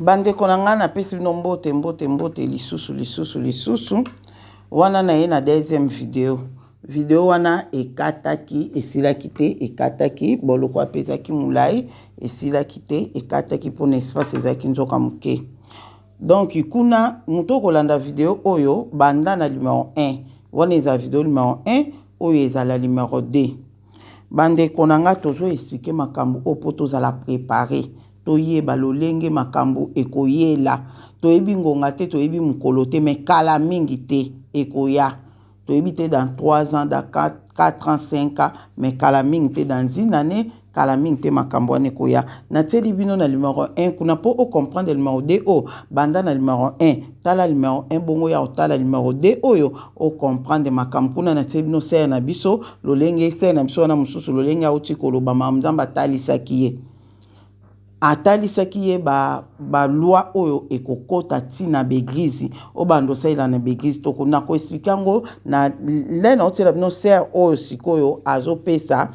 Bande konanga na pesi bino mbote lisusu. Wana na ye na deuxième vidéo wana ekataki esilaki te ekataki boloko apesaki mulai esilaki te ekataki pona espace ezaki nzoka muke. Donc kuna muto kolanda vidéo oyo banda na numéro 1 wana eza vidéo numéro 1 oyo eza la numéro 2. Bande konanga tozo expliquer makambo opo tozala préparer toyeba lolenge makambo ekoyela toyebi ngonga te toyebi mukolo te mais kala mingi te ekoya toyebi te dans 3 ans dans 4 ans 5 ans mais kala mingi te dans une année kala mingi te makambo ane koya na teli bino na numéro 1 kuna po o comprendre numéro 2 o banda na numéro 1 tala numéro 1 bongo ya tala numéro 2 oyo o comprendre makambo kuna na teli bino ser na biso lolenge ser na biso na mususu lolenge auti koloba mamzamba talisaki ye atalisaki ye ba loi oyo ekokota tina beglise o bando saila na beglise toko na ko expliquer ngo na lena otela bino ser oyo sikoyo azopesa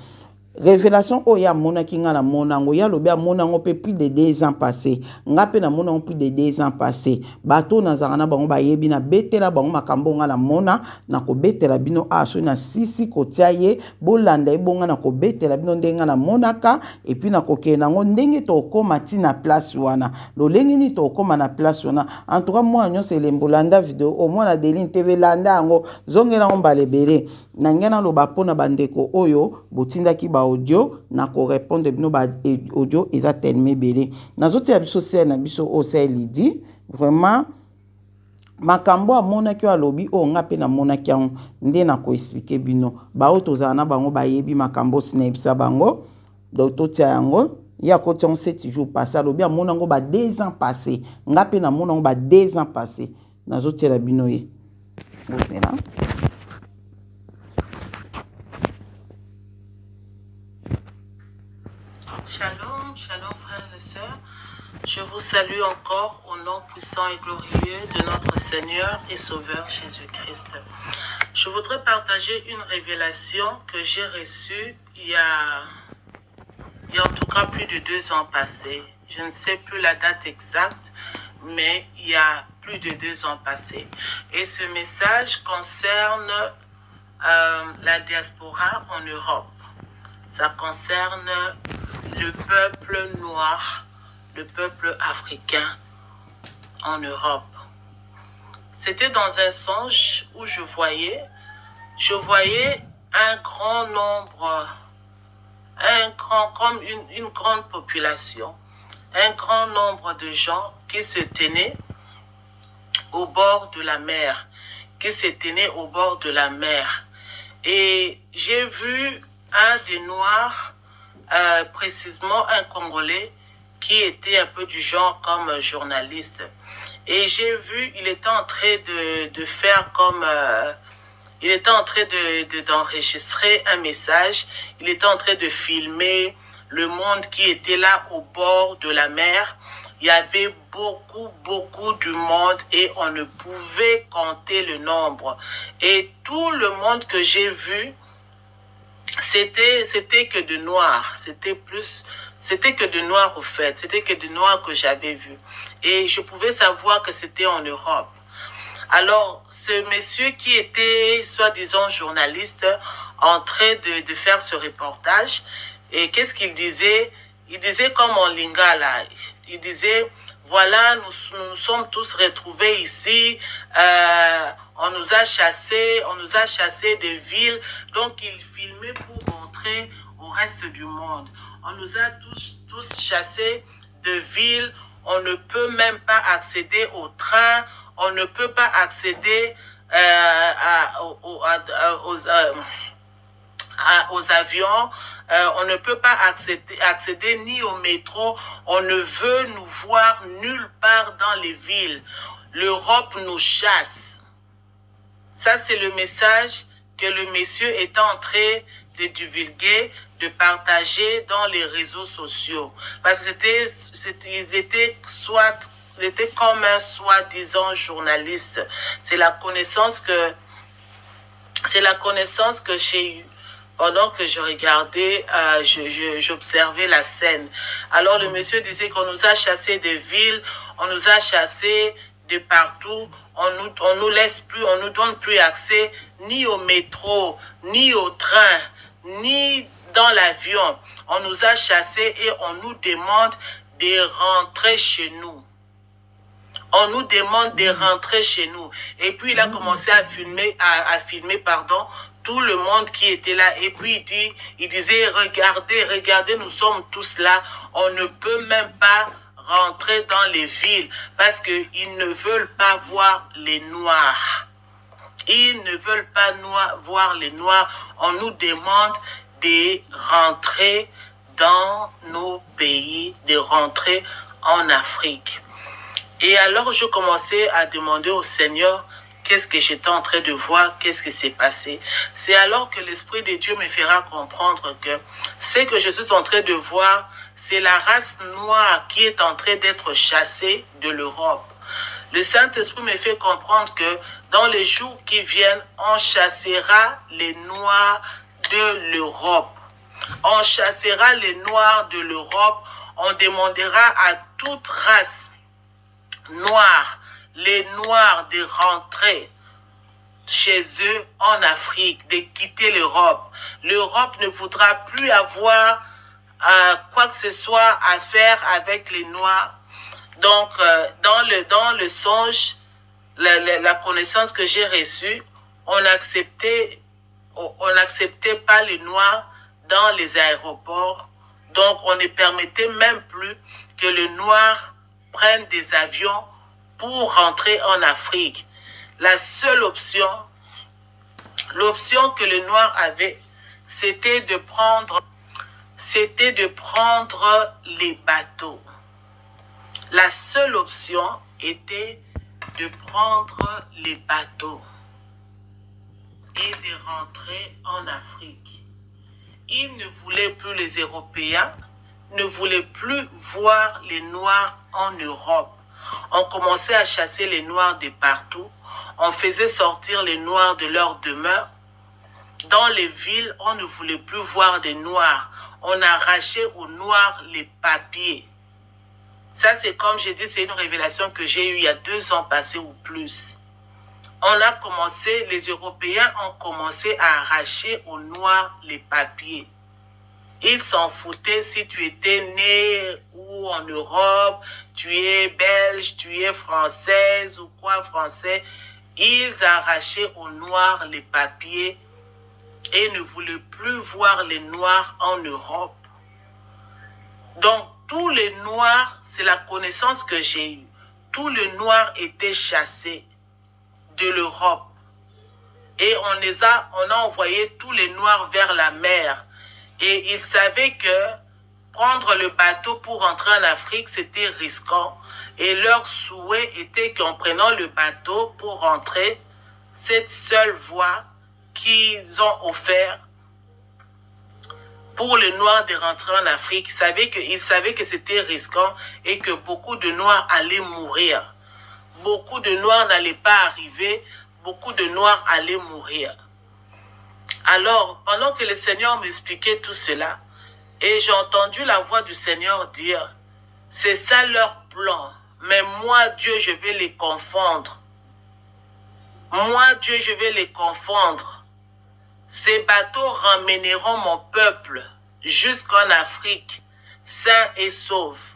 révélation oya mona kinga na monango ya lobe monango pe plus de 2 ans passés nga pe na monango plus de 2 ans passés bato na zangana bango ba yebi na betela bango makambo nga na mona na ko betela bino aso na sisi kotia ye bolanda ebonga na ko betela bino ndenga na monaka et puis na ko kena ngo ndenge to koma tina place wana lolenge ni to koma na place wana en tout cas moi nyo c'est lembolanda vidéo au moins na Deline TV landa ngo zongela ngo balebele na ngena lo bapona bandeko oyo botindaki ba audio na ko répondre bino ba audio eza tellement belé nazoti ya biso ser na biso o ser lidi vraiment makambo amonaki alobi o nga pe na monaki yango nde na ko expliquer bino ba otozana na bango bayebi makambo sinebisa bango donc totia yango ya ko tion 7 jours passé alobi amonango ba 2 ans passés nga pe na monango ba 2 ans passés nazoti la bino ye bozela. Shalom, shalom frères et sœurs. Je vous salue encore au nom puissant et glorieux de notre Seigneur et Sauveur Jésus-Christ. Je voudrais partager une révélation que j'ai reçue il y a en tout cas plus de 2 ans passés. Je ne sais plus la date exacte, mais il y a plus de 2 ans passés. Et ce message concerne la diaspora en Europe. Ça concerne le peuple noir, le peuple africain en Europe. C'était dans un songe où je voyais un grand nombre, comme une grande population, un grand nombre de gens qui se tenaient au bord de la mer, Et j'ai vu un des Noirs, précisément un Congolais, qui était un peu du genre comme journaliste. Et j'ai vu, il était en train de faire comme... il était en train d'enregistrer un message. Il était en train de filmer le monde qui était là au bord de la mer. Il y avait beaucoup du monde et on ne pouvait compter le nombre. Et tout le monde que j'ai vu, c'était que de noirs. C'était que de noirs au fait. C'était que de noirs que j'avais vu. Et je pouvais savoir que c'était en Europe. Alors, ce monsieur qui était, soi-disant, journaliste, en train de faire ce reportage, et qu'est-ce qu'il disait? Il disait comme en lingala, il disait, voilà, nous sommes tous retrouvés ici, on nous a chassés des villes, donc il filmait pour montrer au reste du monde. On nous a tous chassés de villes, on ne peut même pas accéder au train, on ne peut pas accéder aux avions, on ne peut pas accéder ni au métro, on ne veut nous voir nulle part dans les villes. L'Europe nous chasse. Ça, c'est le message que le monsieur est en train de divulguer, de partager dans les réseaux sociaux. Parce que ils étaient comme un soi-disant journaliste. C'est la connaissance que j'ai eue. pendant que je regardais, j'observais la scène. Alors le monsieur disait qu'on nous a chassés des villes, on nous a chassés de partout, on nous laisse plus, on nous donne plus accès ni au métro, ni au train, ni dans l'avion. On nous a chassés et on nous demande de rentrer chez nous. On nous demande de rentrer chez nous. Et puis il a commencé à filmer, pardon, tout le monde qui était là. Et puis il disait, regardez, nous sommes tous là. On ne peut même pas rentrer dans les villes parce qu'ils ne veulent pas voir les Noirs. Ils ne veulent pas voir les Noirs. On nous demande de rentrer dans nos pays, de rentrer en Afrique. Et alors, je commençais à demander au Seigneur, qu'est-ce que j'étais en train de voir, qu'est-ce qui s'est passé. C'est alors que l'Esprit de Dieu me fera comprendre que ce que je suis en train de voir, c'est la race noire qui est en train d'être chassée de l'Europe. Le Saint-Esprit me fait comprendre que dans les jours qui viennent, on chassera les Noirs de l'Europe. On chassera les Noirs de l'Europe. On demandera à toute race noire, les Noirs de rentrer chez eux en Afrique, de quitter l'Europe. L'Europe ne voudra plus avoir quoi que ce soit à faire avec les Noirs. Donc, dans le songe, la connaissance que j'ai reçue, on n'acceptait pas les Noirs dans les aéroports. Donc, on ne permettait même plus que les Noirs prennent des avions pour rentrer en Afrique. La seule option, l'option que les Noirs avaient, c'était de prendre les bateaux. La seule option était de prendre les bateaux et de rentrer en Afrique. Ils ne voulaient plus, les Européens ne voulaient plus voir les Noirs en Europe. On commençait à chasser les Noirs de partout. On faisait sortir les Noirs de leur demeure. Dans les villes, on ne voulait plus voir des Noirs. On arrachait aux Noirs les papiers. Ça, c'est comme j'ai dit, c'est une révélation que j'ai eue il y a 2 ans passés ou plus. Les Européens ont commencé à arracher aux Noirs les papiers. Ils s'en foutaient si tu étais né ou en Europe, tu es belge, tu es française ou quoi français. Ils arrachaient aux Noirs les papiers et ne voulaient plus voir les Noirs en Europe. Donc, tous les Noirs, c'est la connaissance que j'ai eue. Tous les Noirs étaient chassés de l'Europe. Et on a envoyé tous les Noirs vers la mer. Et ils savaient que prendre le bateau pour entrer en Afrique, c'était risquant. Et leur souhait était qu'en prenant le bateau pour rentrer, cette seule voie qu'ils ont offerte pour les Noirs de rentrer en Afrique, ils savaient que c'était risquant et que beaucoup de Noirs allaient mourir. Beaucoup de Noirs n'allaient pas arriver, beaucoup de Noirs allaient mourir. Alors, pendant que le Seigneur m'expliquait tout cela, et j'ai entendu la voix du Seigneur dire, c'est ça leur plan, mais moi, Dieu, je vais les confondre. Moi, Dieu, je vais les confondre. Ces bateaux ramèneront mon peuple jusqu'en Afrique, sain et sauf.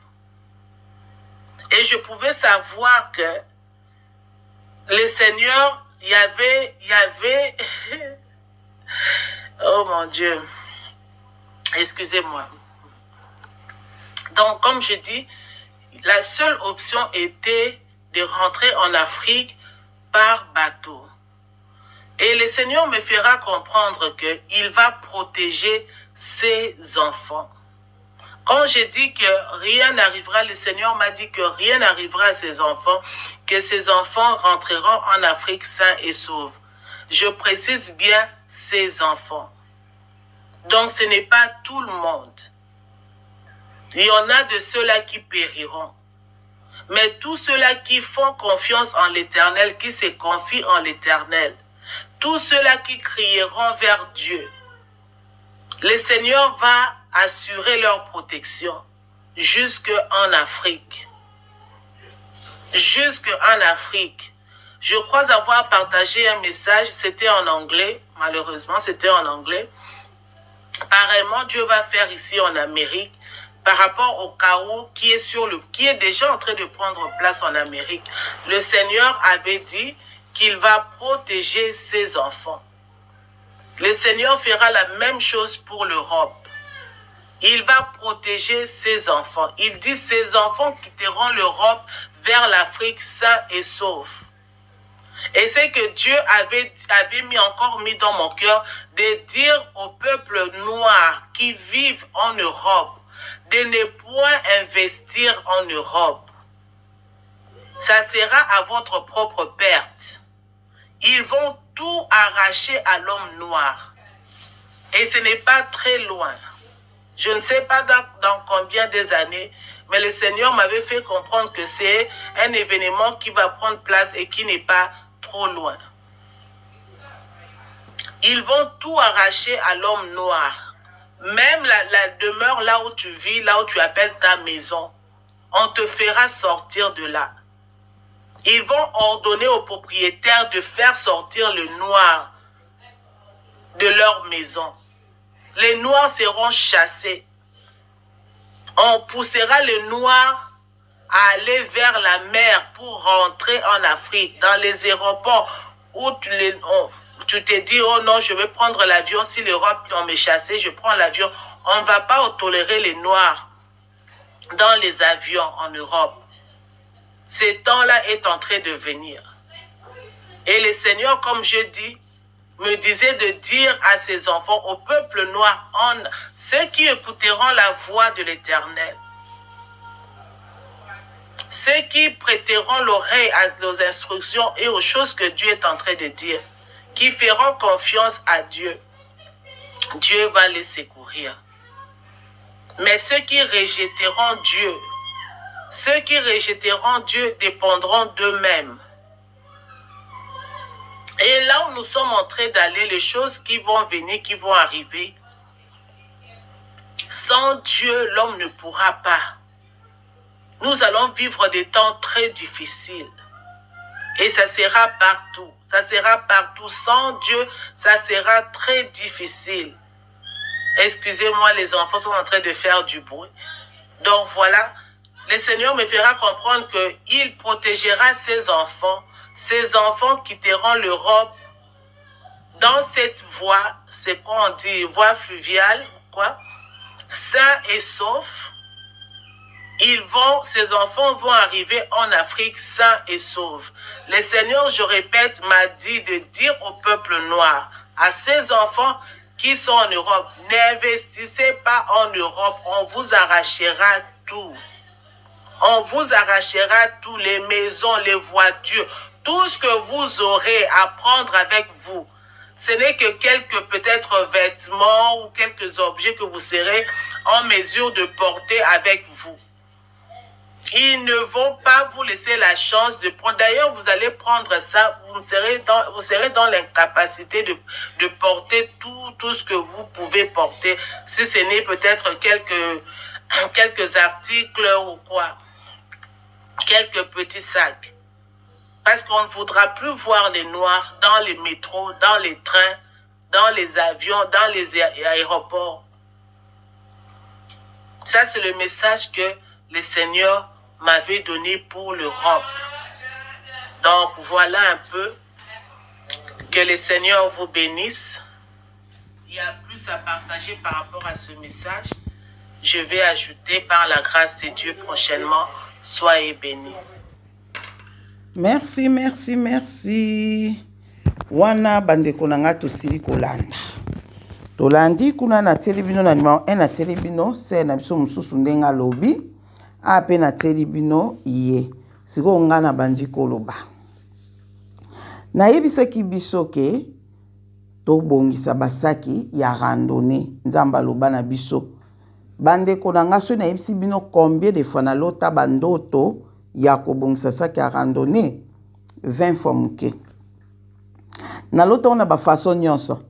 Et je pouvais savoir que le Seigneur, il y avait oh mon Dieu, excusez-moi. Donc, comme je dis, la seule option était de rentrer en Afrique par bateau. Et le Seigneur me fera comprendre qu'il va protéger ses enfants. Quand je dis que rien n'arrivera, le Seigneur m'a dit que rien n'arrivera à ses enfants, que ses enfants rentreront en Afrique sains et saufs. Je précise bien ses enfants. Donc ce n'est pas tout le monde. Il y en a de ceux-là qui périront. Mais tous ceux-là qui font confiance en l'Éternel, qui se confient en l'Éternel, tous ceux-là qui crieront vers Dieu, le Seigneur va assurer leur protection jusqu'en Afrique. Jusqu'en Afrique. Je crois avoir partagé un message, c'était en anglais, malheureusement, c'était en anglais. Pareillement, Dieu va faire ici en Amérique par rapport au chaos qui est déjà en train de prendre place en Amérique. Le Seigneur avait dit qu'il va protéger ses enfants. Le Seigneur fera la même chose pour l'Europe. Il va protéger ses enfants. Il dit ses enfants quitteront l'Europe vers l'Afrique sains et saufs. Et c'est que Dieu avait encore mis dans mon cœur de dire au peuple noir qui vivent en Europe de ne point investir en Europe. Ça sera à votre propre perte. Ils vont tout arracher à l'homme noir. Et ce n'est pas très loin. Je ne sais pas dans combien des années, mais le Seigneur m'avait fait comprendre que c'est un événement qui va prendre place et qui n'est pas trop loin. Ils vont tout arracher à l'homme noir. Même la demeure là où tu vis, là où tu appelles ta maison, on te fera sortir de là. Ils vont ordonner aux propriétaires de faire sortir le noir de leur maison. Les noirs seront chassés. On poussera les noirs à aller vers la mer pour rentrer en Afrique, dans les aéroports où tu te dis, oh non, je vais prendre l'avion, si l'Europe on me chassé, je prends l'avion. On ne va pas tolérer les noirs dans les avions en Europe. Ce temps-là est en train de venir. Et le Seigneur, comme je dis, me disait de dire à ses enfants, au peuple noir, ceux qui écouteront la voix de l'Éternel, ceux qui prêteront l'oreille aux instructions et aux choses que Dieu est en train de dire, qui feront confiance à Dieu, Dieu va les secourir. Mais ceux qui rejetteront Dieu dépendront d'eux-mêmes. Et là où nous sommes en train d'aller, les choses qui vont venir, qui vont arriver, sans Dieu, l'homme ne pourra pas. Nous allons vivre des temps très difficiles. Et ça sera partout. Ça sera partout. Sans Dieu, ça sera très difficile. Excusez-moi, les enfants sont en train de faire du bruit. Donc voilà, le Seigneur me fera comprendre qu'il protégera ses enfants quitteront l'Europe dans cette voie, c'est qu'on dit, voie fluviale, quoi, sains et saufs. Ces enfants vont arriver en Afrique sains et saufs. Le Seigneur, je répète, m'a dit de dire au peuple noir, à ces enfants qui sont en Europe, n'investissez pas en Europe, on vous arrachera tout. On vous arrachera tout, les maisons, les voitures, tout ce que vous aurez à prendre avec vous. Ce n'est que quelques peut-être vêtements ou quelques objets que vous serez en mesure de porter avec vous. Ils ne vont pas vous laisser la chance de prendre. D'ailleurs, vous allez prendre ça, vous serez dans l'incapacité de porter tout ce que vous pouvez porter, si ce n'est peut-être quelques articles ou quoi, quelques petits sacs. Parce qu'on ne voudra plus voir les noirs dans les métros, dans les trains, dans les avions, dans les aéroports. Ça, c'est le message que le Seigneur m'avait donné pour l'Europe. Donc, voilà un peu. Que le Seigneur vous bénisse. Il y a plus à partager par rapport à ce message. Je vais ajouter par la grâce de Dieu prochainement. Soyez bénis. Merci, merci, merci. Wana bandeko nanga tosili kolanda. Tolandi kuna na telebino na numéro 1 na telebino, c'est na biso mususu ndenga lobi. Ape na telebino iye. Siko nga na bandi koloba. Na yebisaki biso ke to bongisa basaki ya randonnée nzamba loba na biso. Bandeko nanga so na yebisi bino combien de fois na lota bandoto ya kobongisa saki ya randonnée 20 fois muke. Na lota on a ba façon nyonso.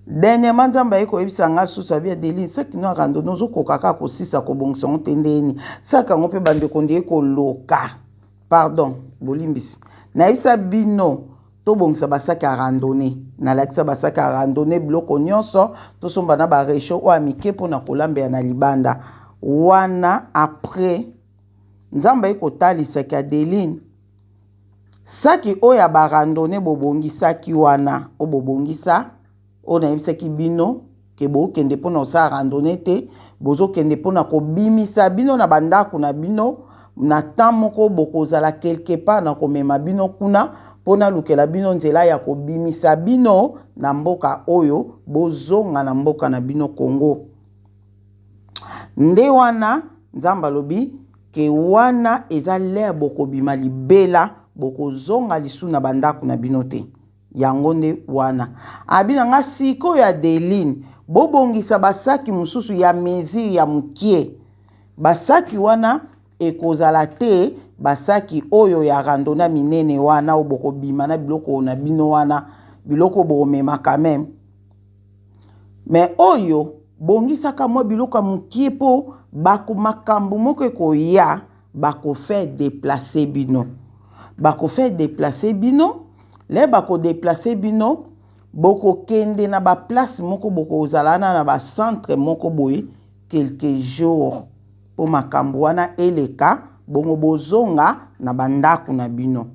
Dernièrement, Nzamba eko ebisa nga susu abia Adeline saki no randonnée ozokokaka kosisa kobongisa ngo tendeni saka ngo mpe bandeko ndi ekoloka pardon bolimbisi nayebisa bino tobongisa basaki ya randonnée nalakisa basaki ya randonnée biloko nyonso tosomba na baresho oyo amike mpona kolambela na libanda wana après Nzamba ekotalisaki Adeline saki oyo ya barandonnée bobongisaki wana o bobongisa o nayebisaki bino ke bokende mpona osala randonnée te bozokende mpona kobimisa bino na bandako na bino na temps moko bokozala quelque part na komema bino kuna mpona lukela bino nzela ya kobimisa bino na mboka oyo bozonga na mboka na bino Congo. Nde wana Nzamba lobi ke wana eza lere bokobima libela bokozonga lisu na bandako na bino te. Yango nde wana abina nga siko ya Adeline bobongisa basaki mususu ya mesure ya mukie basaki wana ekozala te basaki oyo ya randonnée minene wana oboko bima na biloko na bino wana biloko bomema quand même mais oyo bongisaka mwa biloko mukie po bako makambo moko ekoya bako faire déplacer bino le bako déplacer bino boko kende na ba place moko boko zalana na ba centre moko boye quelques jours po makambo wana eleka bongo bozonga na bandako na bino.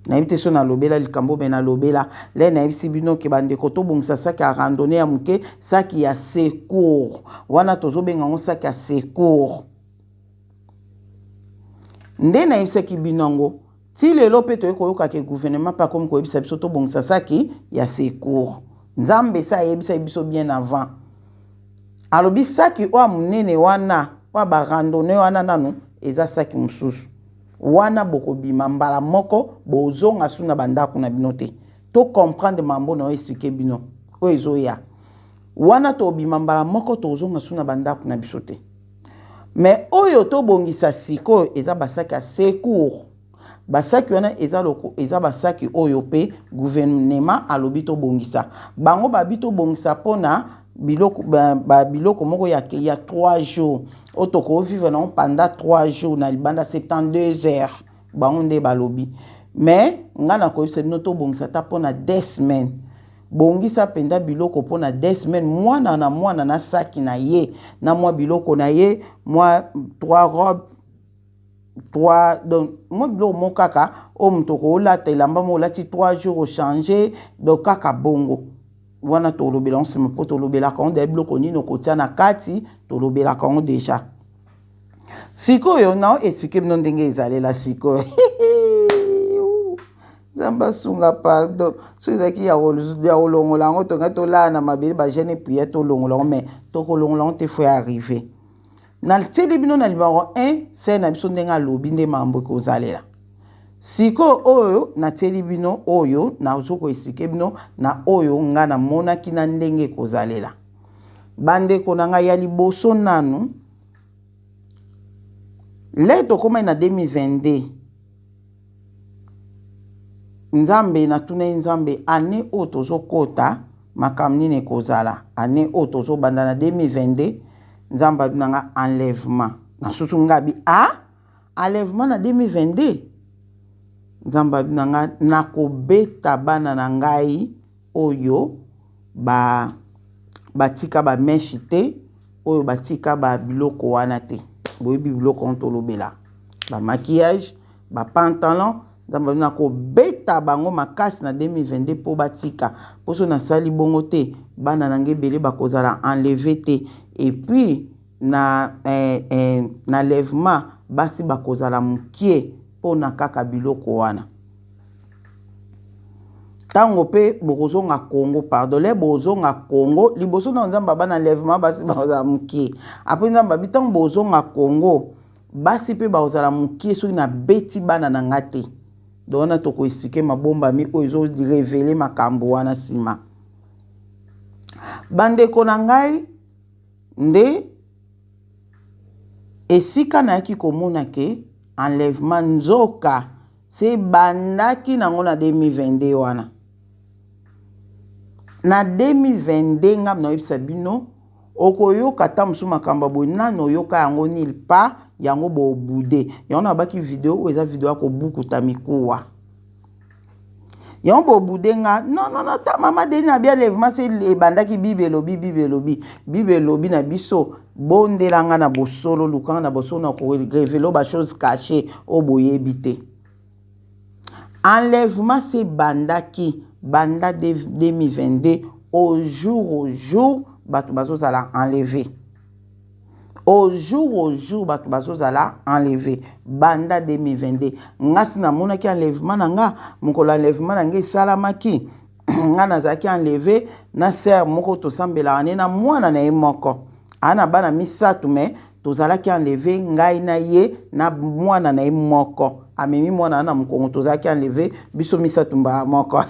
Nayebite so na lobela likambo be na lobela le nayebisi bino ke bandeko to bongisa saki ya randonnée ya muke saki ya secours wana tozobenga ngo saki ya secours nde nayebisaki bino ngo ti lelo pe toyekoyoka ke gouvernement pa comme koyebisa biso tobongisa saki ya secours Nzambe sa yebisa biso bien avant alobi saki oyo munene wana oyo barandonnée wana nanu eza saki mususu wana bokobima mbala moko bozonga su na bandako na bino te to comprendre mambo na expliquer bino oyo ezoya wana tobima mbala moko tozonga su na bandako na biso te mais oyo tobongisa sikoyo eza basaki ya secours basaki wana eza basaki oyo pe gouvernement alobi tobongisa bango babi tobongisa pona biloko moko ya 3 jours otoko vivre na pendant 3 jours na libanda 72 heures bango nde balobi mais ngana koyebisa bino tobongisa ta pona 2 semaines bongisa penda biloko pona 2 semaines mwana na saki na ye na mwa biloko na ye mwa 3 robes 3 donc moi biloko mo kaka o mutoko olata elamba mo lati 3 jours changer donc kaka bongo wana tolobela on sema po tolobela ka on de biloko nino kotia na kati tolobela ka on déjà sikoyo na expliquer bino ndenge ezalela sikoyo Nzamba sunga pardon so ezaki ya olongola ngo tonga tola na mabele ba jeune puis to longola mais to kolongola te faut arriver na tele bino na numéro 1 c'est na biso ndenga lobi nde mambo ko zalela siko oyo na tele bino oyo na uzoko expliquer bino na oyo nga na mona kina ndenge ko zalela bande konanga ya liboso nanu le to koma na 2022 Nzambe na tune Nzambe ane o tozo kota makamni ne kozala ane o tozo banda na 2022 Nzamba binanga enlèvement na susu ngabi enlèvement na 2022 Nzamba binanga nakobeta bana na ngai oyo batika ba meshite oyo batika ba biloko wana te boyebi biloko ontolobela ba maquillage ba pantalon Nzamba binanga beta bango makasi na 2022 po batika poso na sali bongo te bana nange bele bakozala enlevé te et puis na lèvement basi bakozala mukie po na kaka biloko wana tango pe bozonga Congo pardon le bozonga Congo liboso na Nzamba bana lèvement basi bakozala mukie après Nzamba bitango bozonga Congo basi pe bakozala mukie soki na beti bana na ngate dona toko expliquer mabomba mi oyo révéler makambo wana sima bande konangai nde esika na yaki komona ke enlèvement nzoka se bandaki nango na 2022 wana na 2022 nga na yebisa bino okoyoka ta musu makambo boy nano yoka yango nil pa yango bo bude yango na baki video eza video ko bukuta mikuwa yango bo bude nga non ta mama deni na bien lèvement c'est le bandaki bible lobi na biso bondelanga na bosolo lukanga na bosolo na ko révéler ba chose cachée o boyebi te. Enlèvement c'est bandaki banda 2022 au jour bato bazozala enlevé. Au jour bato bazozala enlevé banda 2022 ngasi na mona ki enlèvement nanga mukolo enlèvement nanga salamaki nga nazaki enlevé na sœur moko to sambela na mwana na ye moko ana bana misatu me tozalaki enlevé ngai na ye na mwana na ye moko amemi mwana na mukongo tozalaki enlevé biso misatu mba moko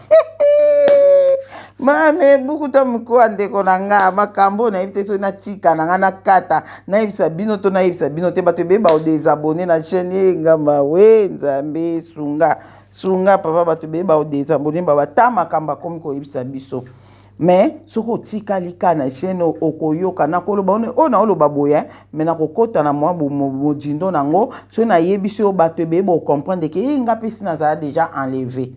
mame bukuta mko andeko na nga makambo na yebite so na tika na nga na kata na yebisa bino to na yebisa bino te bato beba o désabonner na chaîne ngamba we nzambe sunga papa bato beba o désabonner baba ta makamba komi ko yebisa biso mais soko tika lika na chaîne okoyoka na koloba na oloba boya mais na kokota na mwa mojindo nango so na yebiso bato beba o comprendre que nga pesi na za déjà enlevé.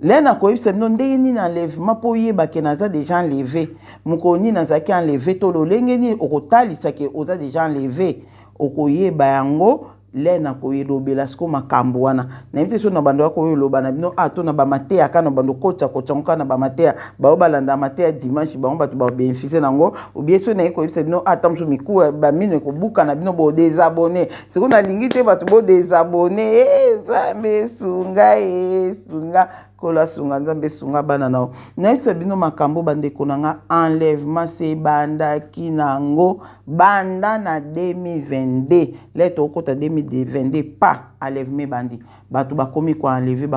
Lena ko yebisa bino ndenge nini enlèvement po yeba ke naza déjà enlevé mukoni nazaki enlevé to lolenge nini okotalisa ke oza déjà enlevé okoyeba yango lena ko yelobela sko makambo wana na yebite so na bando ko yeloba na bino to na ba matea kana bando kota nka na ba matea ba balanda matea dimanche ba bato ba bénéficier nango ou bien so na ko yebisa bino atamso miku ba mine ko buka na bino bo désabonner siko na lingi te bato bo désabonner zambe sunga kola sunga nzambe sunga bana nao na yebisa bino makambo bandeko nanga enlèvement c'est banda kinango banda na 2022 leto okota 2022 pas enlèvement bandi bato bakomi ko enlever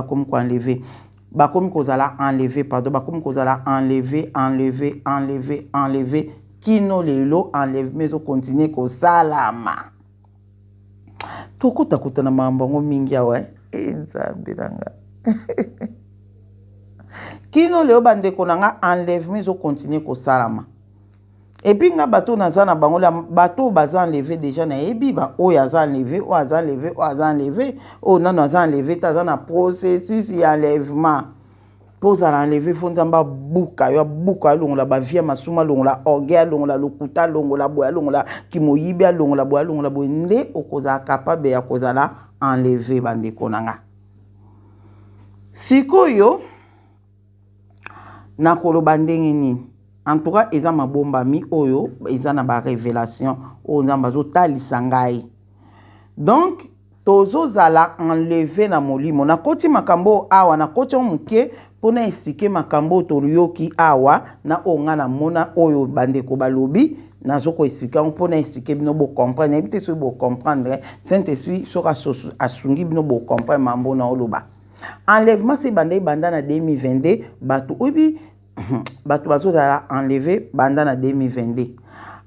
bakomi kozala enlever pardon bakomi kozala enlever kino lelo enlèvement zo continuer ko salama tokota kutana mambo mingi awa nzambe nanga kino leo bandeko nanga enlèvement zo continuer ko salama et puis nga bato naza na bango la bato baza enlevé déjà na yebi ba o yaza enlevé o nano aza enlevé taza na processus ya enlèvement poza na enlevé fondamba buka longola ba via masuma longola orgueil longola lokuta longola boya longola kimoyibi longola boya nde okoza capable ya kozala enlevé bandeko nanga sikoyo na koloba ndenge nini en tout cas eza mabombami oyo eza na ba révélation o nzamba zo talisa ngai donc tozozala enlevé na molimo na koti makambo awa na koti muke pona expliquer makambo toliyoki awa na onga na mona oyo bandeko balobi nazo ko expliquer pona expliquer bino bo comprendre ebite so bo comprendre Saint-Esprit soka asungi bino bo comprendre mambo na oloba. Enlèvement c'est banda na 2022 bato obi bato bazozala enlevé banda na 2022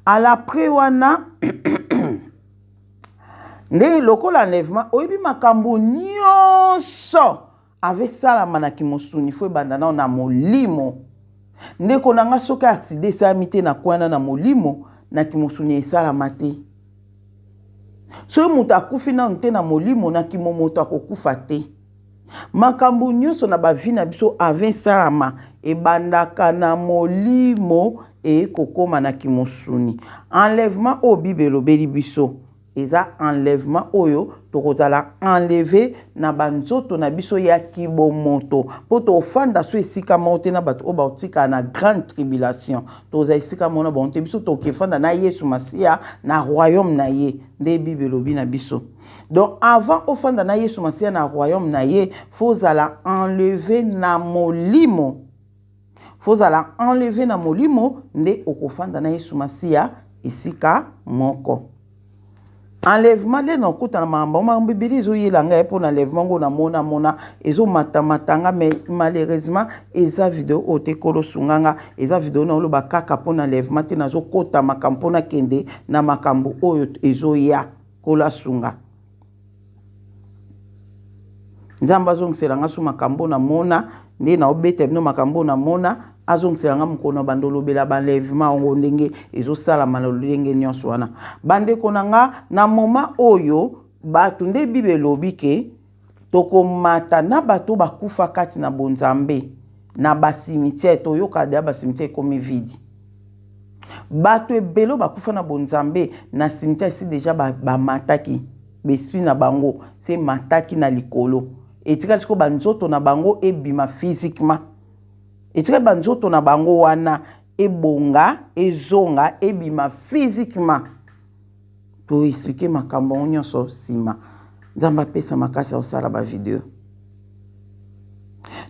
à l'après wana ndenge lokola enlèvement obi makambo nyonso ave salama na kimosuni fo banda na molimo ndeko nanga soka accident samite na kwana na molimo na kimosuni esalama te so mutu akufi na nte na molimo na kimomoto akokufa te makambo nyonso na bavi na biso ave salama ebandaka na molimo e kokoma na kimosuni. Enlèvement o bibelo beli biso eza enlèvement oyo tokozala enlevé na banzoto na biso ya kibomoto poto ofanda so esika mote na bato oba otika na grande tribulation toza esika mona bonte biso tokefanda na Yesu Masia na royaume na ye nde bibelo bi na biso. Donc avant ofanda na Yesu Masia na royaume na ye fozala enlevé na molimo nde okofanda na Yesu Masia esika moko. Enlèvement le no kuta na mambo bibili zo yelanga e pona enlèvement ngo na mona ezo matanga mais malheureusement eza vidéo ote kolo sunganga eza vidéo na oloba kaka pona enlèvement te nazo kota makambo na kende na makambo oyo ezo ya kola sunga nzamba zo nselanga su makambo na mona nde na obeta bino makambo na mona azongiselanga mokolo bando olobela banlèvement ongo ndenge ezosalama na lolenge nyonso wana bandeko na nga na moma oyo bato nde bible elobi ke tokomata na bato bakufa kati na bonzambe na basimitiere toyoka deya basimitiere ekomi vidi bato ebelo bakufa na bonzambe na simitiere si deja bamataki besprit na bango se mataki na likolo etikali siko banzoto na bango ebima physiquement etikali banzoto na bango wana ebonga ezonga ebima physiquement to expliquer makambo nyonso sima nzambe apesa makasi osala ba video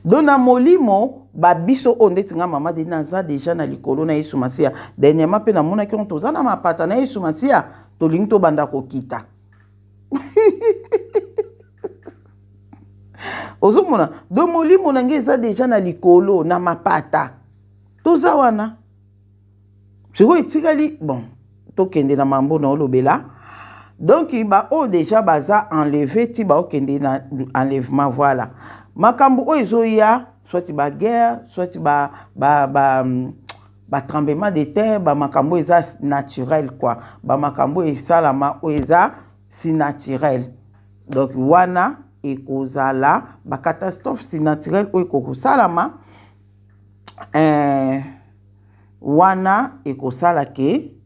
dona molimo babiso o ndeti nga mama de naza deja na likolo na Yesu Masia dernièrement pe na mona ki on toza na mapata na Yesu Masia tolingi to banda kokita ozomona do molimo na nge eza deja na likolo na mapata toza wana siko etikali bon tokende na mambo na olobela donc ba o déjà baza enlevé ti ba okende na enlèvement voilà makambo o ezoya soit ba guerre soit ba tremblement de terre ba makambo eza naturel quoi ba makambo esalama o eza si naturel donc wana ekozala ba catastrophe si naturel o ekosalama wana ekosala ke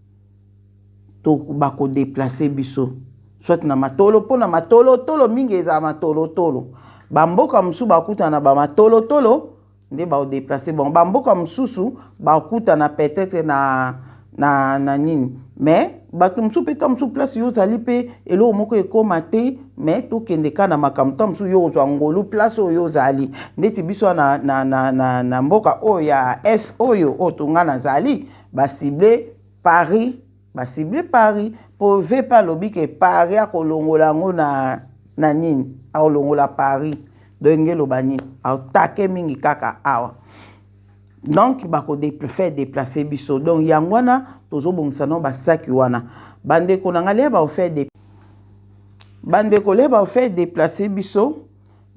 to bako déplacer biso soit na matolo po na matolo tolo mingi eza matolo tolo bamboka musu bakuta na ba matolo tolo nde ba déplacer bon bamboka mususu bakuta na peut-être na nini mais bato musu peta musu place yo zali pe elo moko ekoma te mais to kende kana makamta musu yo zo ngolu place yo zali ndeti biso na mboka o ya S oyo o tunga na zali ba cibler Paris ba ciblé Paris pour ve pas lobi que Paris a kolongola ngo na nini a kolongola Paris donge lo bani a take mingi kaka awa donc ba ko faire déplacer biso donc yangwana tozo bongisa no ba saki wana bande ko ngale ba faire déplacer biso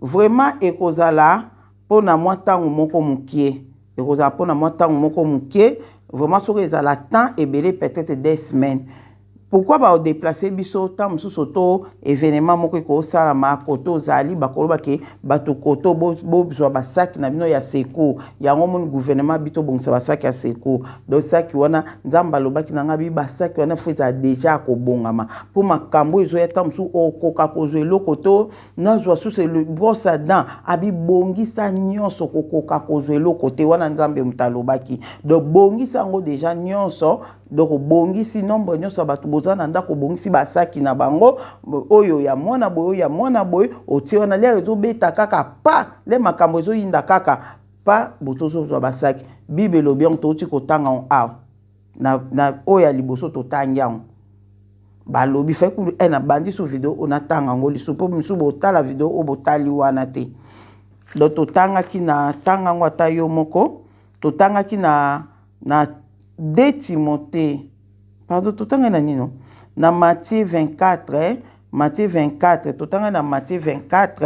vraiment ekozala pona mwa tango moko mukie ekozala pona mwa tango moko mukie vraiment ce que ça l'attend et belé peut-être des semaines pourquoi ba déplacer biso tam musu soto événement moko ko sala ma koto zali ba koloba ke bato koto bo zo ba sac na bino ya seko ya ngomon gouvernement bito bongisa ba sac ya seko donc sac wana nzamba lobaki na ngabi ba sac wana feza déjà ko bongama pour makambo ezo ya tam musu okoka kozwe lokoto na zo su c'est le brosse à dents abi bongisa nyonso kokoka kozwe lokote wana nzambe mutalobaki donc bongisa ngo déjà nyonso donc bongisi nombre nyonso bato bozana ndako bongisi basaki na bango oyo ya mwana boy oti wana lere zo beta kaka pa le makambo zo yinda kaka pa botozo zo basaki bible lo bien to ti ko tanga on a na oya liboso to tanga on ba lobi fe ku na bandi su video on atanga ngo li supo msu botala video o botali wana te do to tanga ki na tanga ngo atayo moko to tanga ki na 2 Timothée, pardon, tout le temps, non? Dans Matthieu 24, tout le temps, dans Matthieu 24,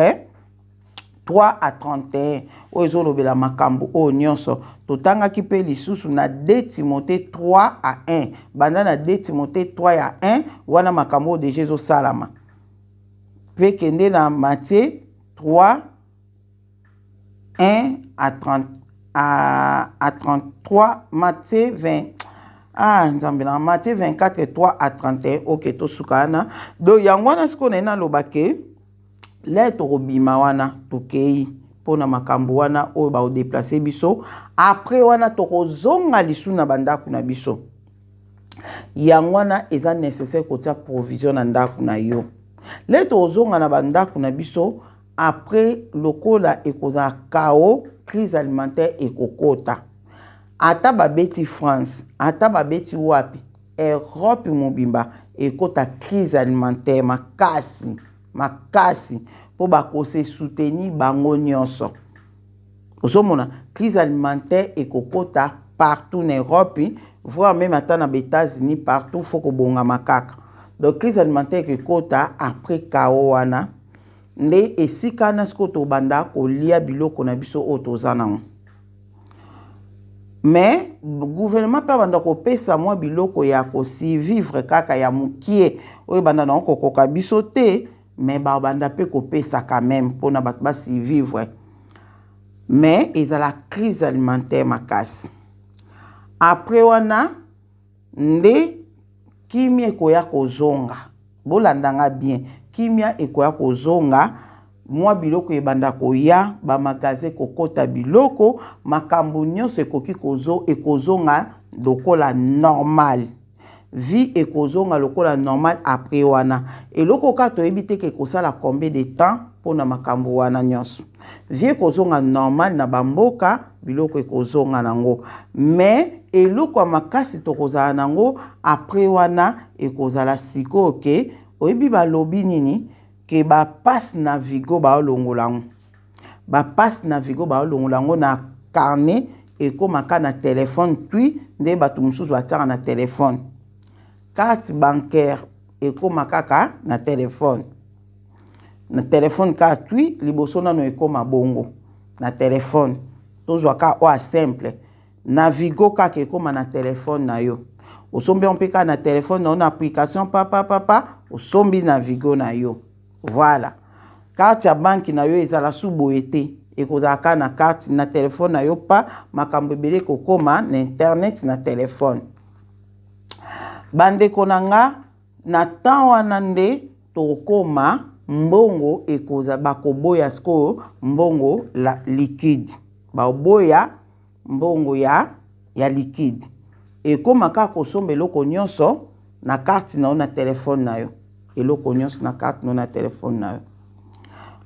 3 à 31, où ils ont levé la makambo, oh, nyonso, tout le temps, qui peut les sous, na 2 Timothée 3 à 1, bandana 2 Timothée 3 à 1, wana makambo de Jésus Salama. Puis, kende dans Matthieu 3, 1 à 30. À 33, Matthieu 20. Matthieu 24, 3 à 31. Ok, to sukana. Donc, yangwana skone na lobake. Lettre robima wana tokei. Pona makambo wana o ba o déplacer biso. Après wana toko zonga lisu na bandaku na biso. Yangwana eza nécessaire kotia provision na ndaku na yo. Lettre ozonga na bandaku na biso. Après lokola ekoza kao. Crise alimentaire et kokota. Ata babeti France, ata babeti wapi, Europe mobimba et kota crise alimentaire makasi po bako se soutenir bango nyonso. Ozomona crise alimentaire et kokota partout en Europe, voire même ata na États-Unis partout faut ko bonga makaka. Donc crise alimentaire et kota après kaoana. Nde esika na sko to banda ko lia biloko na biso o tozana. mais gouvernement pa banda ko pesa mwa biloko ya ko survivre kaka ya mukie oyo banda na ko koka biso te mais ba banda pe ko pesa quand même pona ba survivre mais ils a la crise alimentaire makasi après wana nde kimia ekoya kozonga bolandanga bien kimia ekoya kozonga mwa biloko ebanda koya ba magasin kokota biloko makambo nyonso ekoki ekozonga lokola normal vie ekozonga lokola normal après wana eloko ka toyebi te ke kosala combien de temps pona makambo wana nyonso vie ekozonga normal na bamboka biloko ekozonga nango mais eloko ya makasi tokozala nango après wana ekozala sikoyo ke oyebi balobi nini ke ba passe Navigo ba olongolango ba passe Navigo ba olongolango na carnet ekomaka na téléphone tui nde bato mosusu batiaka na téléphone carte bancaire ekomaka na téléphone ka tui liboso nano ekoma bongo na téléphone tozwaka oa simple Navigo kaka ekoma na téléphone na yo osombi mpeka na téléphone na application papa osombi Navigo na yo. Voilà. Carte ya banki na yo ezala suboye te ekozaka na carte na téléphone na yo pa makambo ebele kokoma na internet na téléphone. Bandeko nanga na temps wana nde tokoma mbongo ekoza bakoboya sko mbongo la liquide baboya mbongo ya liquide ekoma ka kosomba eloko nyonso na carte na yo na téléphone na yo eloko nyonso na carte no na téléphone na yo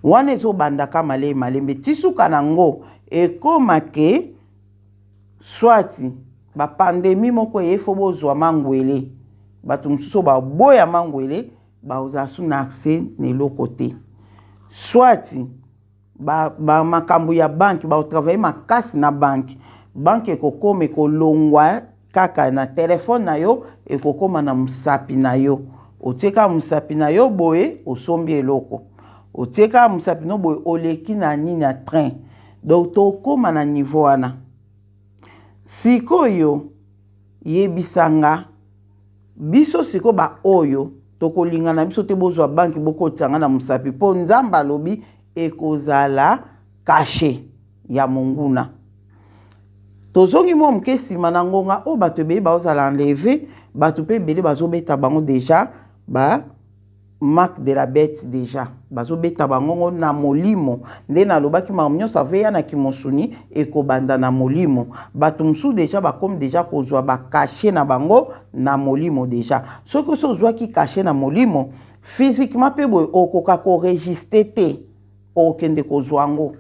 wana ezobandaka malembe tisuka nango ekoma ke swati bapandemi moko efo bozwa mangwele bato mosusu baboya mangwele baozala su na accès na eloko te swati makambo ya banki baotravaille makasi na banki ekokoma ekolongwa kaka na téléphone na yo ekokoma na musapi na yo otieka musapi na yo boye osombi eloko otieka musapi no boye oleki na nini na train donc tokoma na niveau wana sikoyo yebisanga biso siko ba oyo tokolingana biso te bozwa banki bokotianga na musapi po nzamba lobi ekozala caché ya monguna tozongi mo mke sima na ngonga o bato ebele baozala enlevé bato pe ebele bazobeta bango déjà ba marque de la bête déjà bazobeta bango na molimo nde nalobaki makambo nyonso aveya na kimosuni ekobanda na molimo bato mosusu déjà bakomi déjà kozwa bakache na bango na molimo déjà soki osi ozwaki kache na molimo physiquement mpe boye okoka koregistre te okende kozwa yango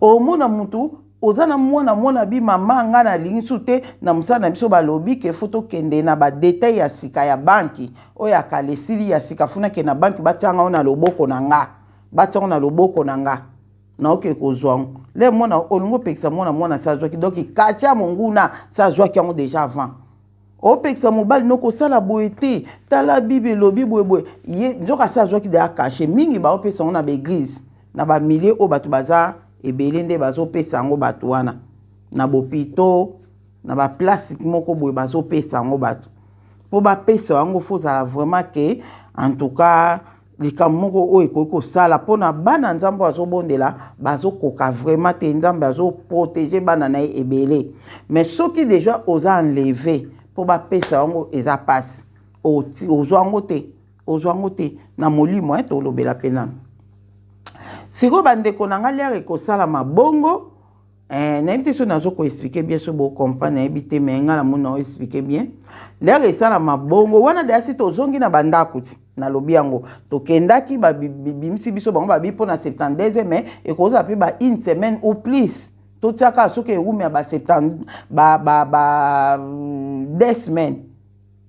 omona mutu oza na mwana bi mama nga na lingi su te na musala na biso balobi ke foto kende na ba detail ya sika ya banki oya kalesili ya sika funa ke na banki batianga na loboko na nga batianga na loboko na nga na oke kozwa le mwana olingo pekisa mwana sa zwaki donc kacha monguna sa zwaki yango déjà avant o pekisa mobali no kosala boye te tala bible lobi boye ye nzoka sa zwaki de akache mingi ba opesa na ba église na ba milliers o batu baza ebele nde bazopesa yango bato wana na bopito na ba place moko boye bazopesa yango bato po bapesa yango fozala vraiment que en tout cas likambo moko oyo ekoki kosala mpona bana nzambe bazobondela bazokoka vraiment te nzambe azoprotege bana na ye ebele mais soki déjà oza enlevé po bapesa yango eza pasi ozwa yango te na molimo tolobela mpe nano siko bandeko na nga lere kosala mabongo nayebi te so nazo koexplike bien so bocomprendre nayebi te me nga na mona oexplike bien lere esala mabongo wana deya si tozongi na bandako ti nalobi yango tokendaki babimisi biso bango babi mpo na 72 mais ekozala mpe ba une semaine ou plus totiaka soki ewumi ya ba 2 semaines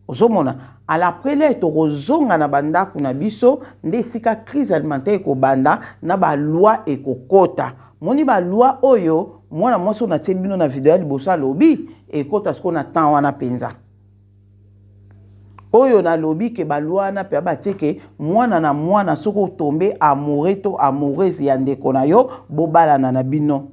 ozomona alaprès le tokozonga na bandako na biso nde esika crise alimentaire ekobanda na baloi ekokota moni baloi oyo mwana mwasi oyo natie bino na video ya liboso alobi ekota siko na temps wana mpenza oyo nalobi ke baloi wana mpe batie ke mwana na mwana soki otombe amoureux to amoureuse ya ndeko na yo bobalana na bino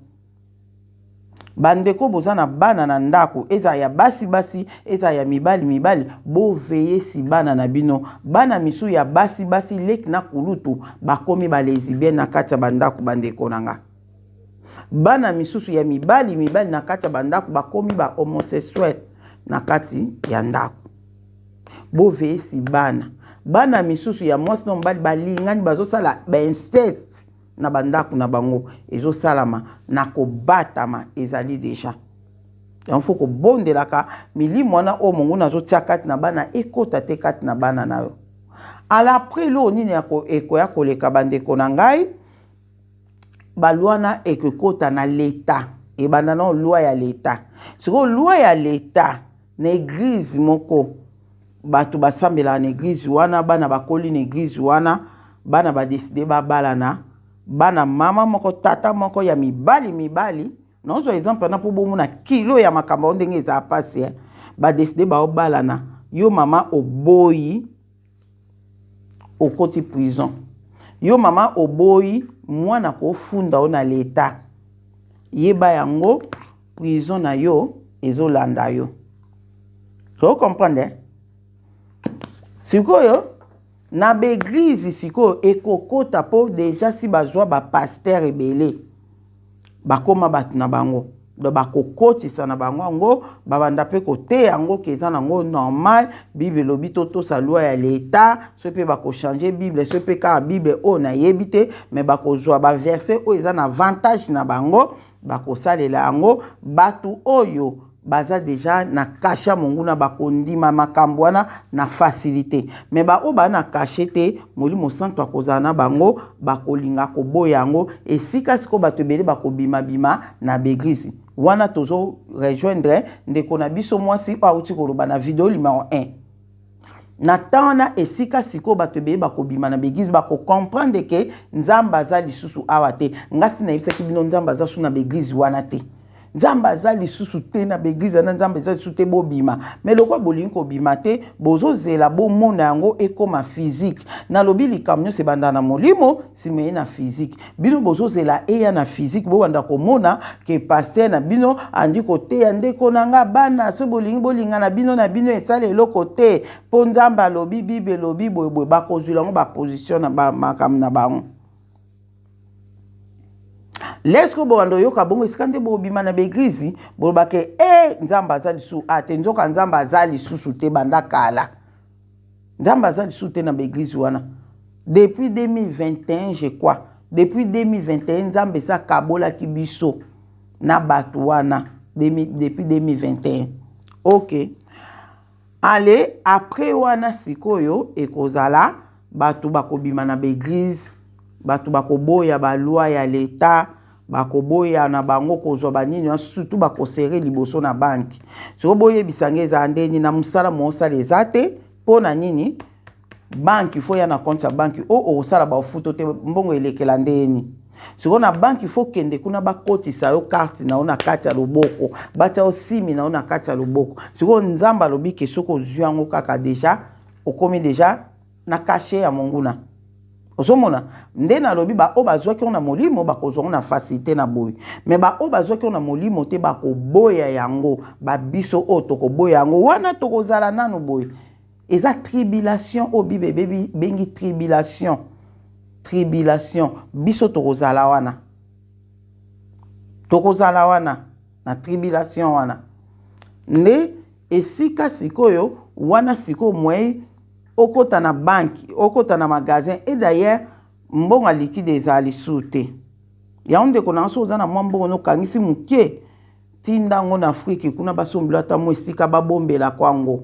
bandeko bozana bana na ndako eza ya basi basi eza ya mibali mibali bo veye si bana na bino bana misu ya basi basi lek na kulutu bakomi ba lesbienne na kati ya bandako bandeko nanga bana misusu ya mibali mibali na kati ya bandako bakomi ba homosexuel na kati ya ndako bo veye si bana misusu ya mwasi na mobali balingani bazosala ba inceste na bandako na bango ezo salama na kobatama ezali deja il faut ko bondelaka milimo wana o mongo nazo tia kati na bana ekota te kati na bana nayo ala après lo nini ekoya koleka bandeko na ngai balwana ekokota na leta ebanda na loi ya leta siko loi ya leta na église moko bato basambela na église wana bana bakoli na église wana bana ba décider babalana bana mama moko tata moko ya mibali non exemple na po bomona kilo ya makambo ndenge za pasi ba décider ba obalana yo mama oboyi okoti prison yo mama oboyi mwana ko funda ona leta yeba yango prison na yo ezolanda yo so comprendre sikoyo na beglise sikoyo ekokota po deja si bazwa ba pasteur ebele bakoma batu na bango do bakokotisa na bango yango babanda pe kote yango keza nango normal bible lobi totosa loi ya leta so pe bakochanger bible so pe ka bible o na yebi te mais bakozwa ba verset o eza na avantage na bango bakosalela yango batu oyo baza deja na kasha monguna bakondima makambo wana na facilité mais ba o ba na caché te molimo santo akozala na bango bakolinga koboya yango esika siko bato ebele bakobima bima na beglise wana tozo rejoindre ndeko na biso mwasi auti koloba na video numéro 1 na tana esika siko bato ebele bakobima na beglise bako comprendre ke nzamba aza lisusu awa te ngasi na yebisaki bino nzamba aza su na beglise wana te nzamba aza lisusu te na beglise na nzamba aza lisusu te bobima mais lokwa bolingi kobima te bozozela bomona yango ekoma physique na lobi likambo nyonso ebanda na molimo nsima ye na physique bino bozozela eya na physique bobanda komona ke paster na bino andi koteya ndeko na nga bana so bolingi bolinga na bino esala eloko te mpo nzamba alobi bible elobi boyeboye bakozwila yango baposition na makambo na bango lesko boando yoka bongo iskante bo bima na beglise bolobake nzamba aza lisusu ate nzoka nzamba aza lisusu te banda kala nzamba aza lisusu te na beglise wana depuis 2021 je crois depuis 2021 nzamba esa kabolaki biso na bato wana depuis 2021 ok allez après wana sikoyo ekozala bato bakobima na beglise bato bakoboya ba loi ya leta bakoboya na bango kozwa banini surtout bakosere liboso na banki soko boyebisa ngeza ndeni na musala mosala ezate pona nini banki fo ya na compte ya banki o osala ba futo te mbongo elekela ndeni soko na banki fo kende kuna bakotisa yo carte na ona kati ya loboko batia osimi na ona kati ya loboko soko nzamba lobike soko zwango kaka deja okomi deja na caché ya monguna osomona nde na lobi ba o bazwaki na molimo bakozwa na facilité na boy mais ba o bazwaki na molimo te bakoboya yango ba biso o tokoboya yango wana tokozala nano boy eza tribulation o bibe bengi tribulation biso tokozala wana na tribulation wana nde esika sikoyo wana siko mwei okota na banki okota na magasin et d'ailleurs mbongo liquide ezali sute ya ndeko na so ozana mbongo no kangisi muke tindango na Afrique kuna basombela ata mo esika babombela kwango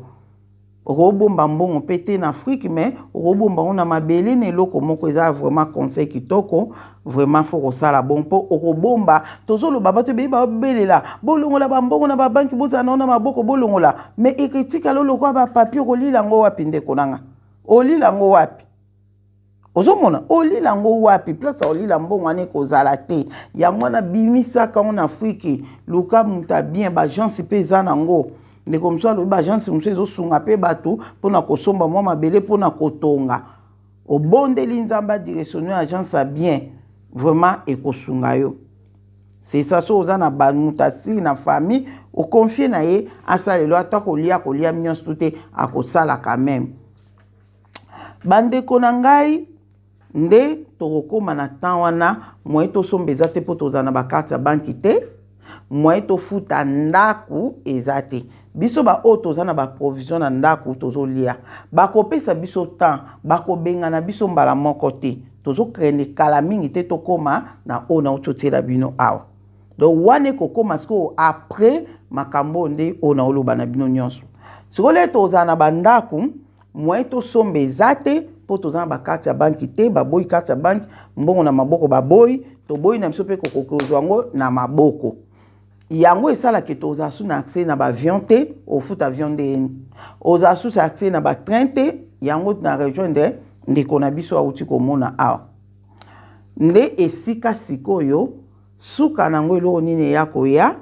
okobomba mbongo pete na Afrique mais okobomba ona mabele ne loko moko eza vraiment conseil kitoko vraiment faut kosala bon po okobomba tozolo baba te beba belela bolongola ba mbongo na ba banki bozana na maboko bolongola mais ekritika lolo kwa ba papier kolila ngo wapi ndeko nanga olila ngo wapi ozomona olila ngo wapi place olila mbongo ane kozala te yango na bimisa ka na Afrique luka muta bien ba gens peza nango ndeko mso alobi agence mso ezosunga pe bato mpona kosomba mwa mabele mpona kotonga obondeli nzamba direction agence a bien vraiment ekosunga yo c'est ça, so oza na banmutasi na famille, o confie na ye, asalelo ata kolia nyonso tout akosala quand même. Bandeko na ngai, nde tokokoma na temps wana, moye tosomba eza te po toza na bakarte ya banki te, moye tofuta ndaku eza te. Biso ba o toza na ba provision na ndaku tozolia. Bakopesa biso temps, bakobenga na biso mbala moko te. Tozo krene kala mingi te tokoma na o na ototela bino awa. Donc wane kokoma siko après makambo nde o na oloba na bino nyonso. Siko le toza na bandaku, moye tosomba eza te po toza na bakarte ya banki te, baboyi carte ya banki, mbongo na maboko baboyi, toboyi na biso pe kokozwa ngo na maboko. Yango esala ke toza su na accès na ba avion te, au foot avion de oza su sa accès na ba train te, yango na région de ndeko na biso auti komona awa. Nde esika sikoyo suka nango eloko nini ya koya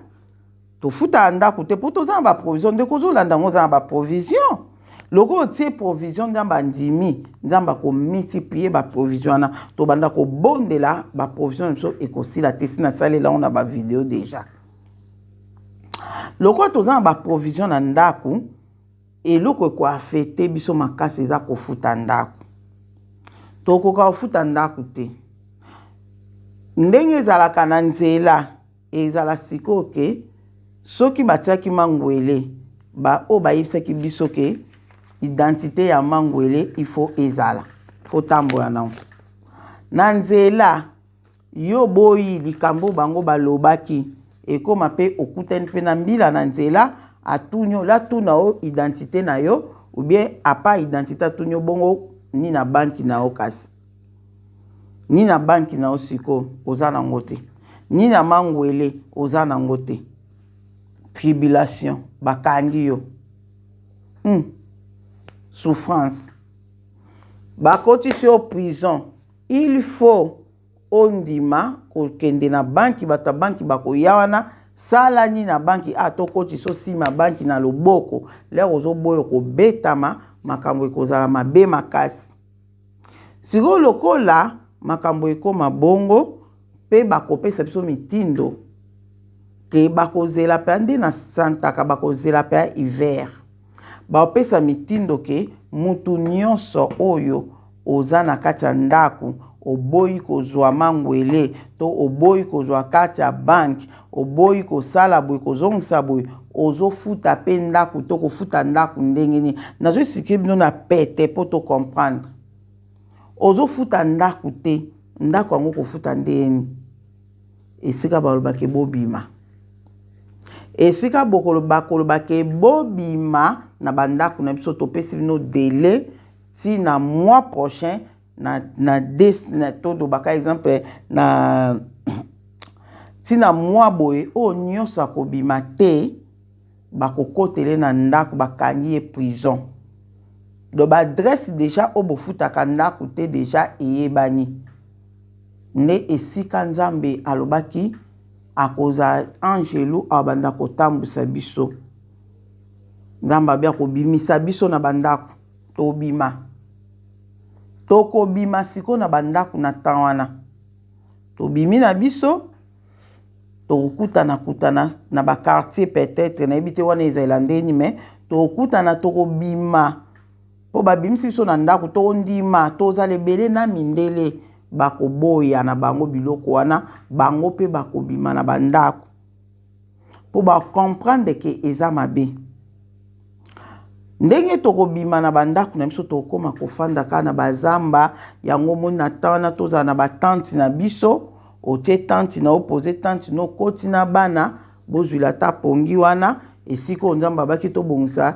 tofuta ndako te po toza na ba provision ndeko zolanda ngo za na ba provision. Loko tie provision nzamba ndimi, nzamba ko multiplier ba provision na to banda ko bondela ba provision so ekosila te sina sale la on a ba vidéo déjà. Loko toza na ba provision na ndaku eloko ko affecter biso makasi eza ko futa ndaku. Toko ka futa ndaku te. Ndenge ezalaka na nzela ezala siko ke soki batiaki mangwele ba o bayebisaki biso ke identité ya mangwele il faut ezala faut tambola na nzela yo boyi likambo bango balobaki ekoma pe okutani pe na mbila na nzela atunyo la tuna o identité na yo ou bien apa identité atunyo bongo ni na banki na o kasi ni na banki na o siko oza na ngote ni na mangwele oza na ngote tribulation bakangi yo souffrance bakoti sur prison il faut ondima kokende na banki bata banki bakoyawana sala ni na banki atokoti so sima banki na loboko lero ozoboyo kobetama makambo ekozala mabe makasi siko lokola makambo ekoma bongo pe bakopesa biso mitindo ke bakozela pe ande na santaka bakozela pe hiver baopesa mitindo ke mutu nyonso oyo oza na kati ya ndaku oboyi kozwa mangwele to oboyi kozwa kati ya banki oboyi kosala boyi kozongisa boyi ozofuta pe ndaku to kofuta ndaku ndenge nini nazoexplike bino na pete po to comprendre ozofuta ndaku te ndaku yango kofuta ndeni esika balobake bobima esika bakolobake bobima na bandaku na biso topesi bino délai ti na mois prochain na todo baka exemple na ti na mois boye o nyonso akobima te bakokotele na ndaku bakangi ye prison do ba adresse déjà o bofutaka ndaku te déjà eyebani nde esika nzambe alobaki akoza angelu abanda kotambusa biso nzambe abia kobimisa biso na bandaku tobima tokobima siko na bandaku na temps wana tobimi na biso tokutana na ba quartier peut-être na ebite wana ezala ndeni mais tokutana tokobima po babimisi biso na ndaku tondima tozala ebele na mindele bakoboya na bango biloko wana bango pe bakobima na bandaku po bakomprendre ke eza mabe ndenge tokobima na bandaku na biso tokoma kofanda ka na bazamba yango moni na tana toza na batante na biso otie tante na opose tante no koti na bana bozwila ta pongi wana esiko nzamba baki tobongisa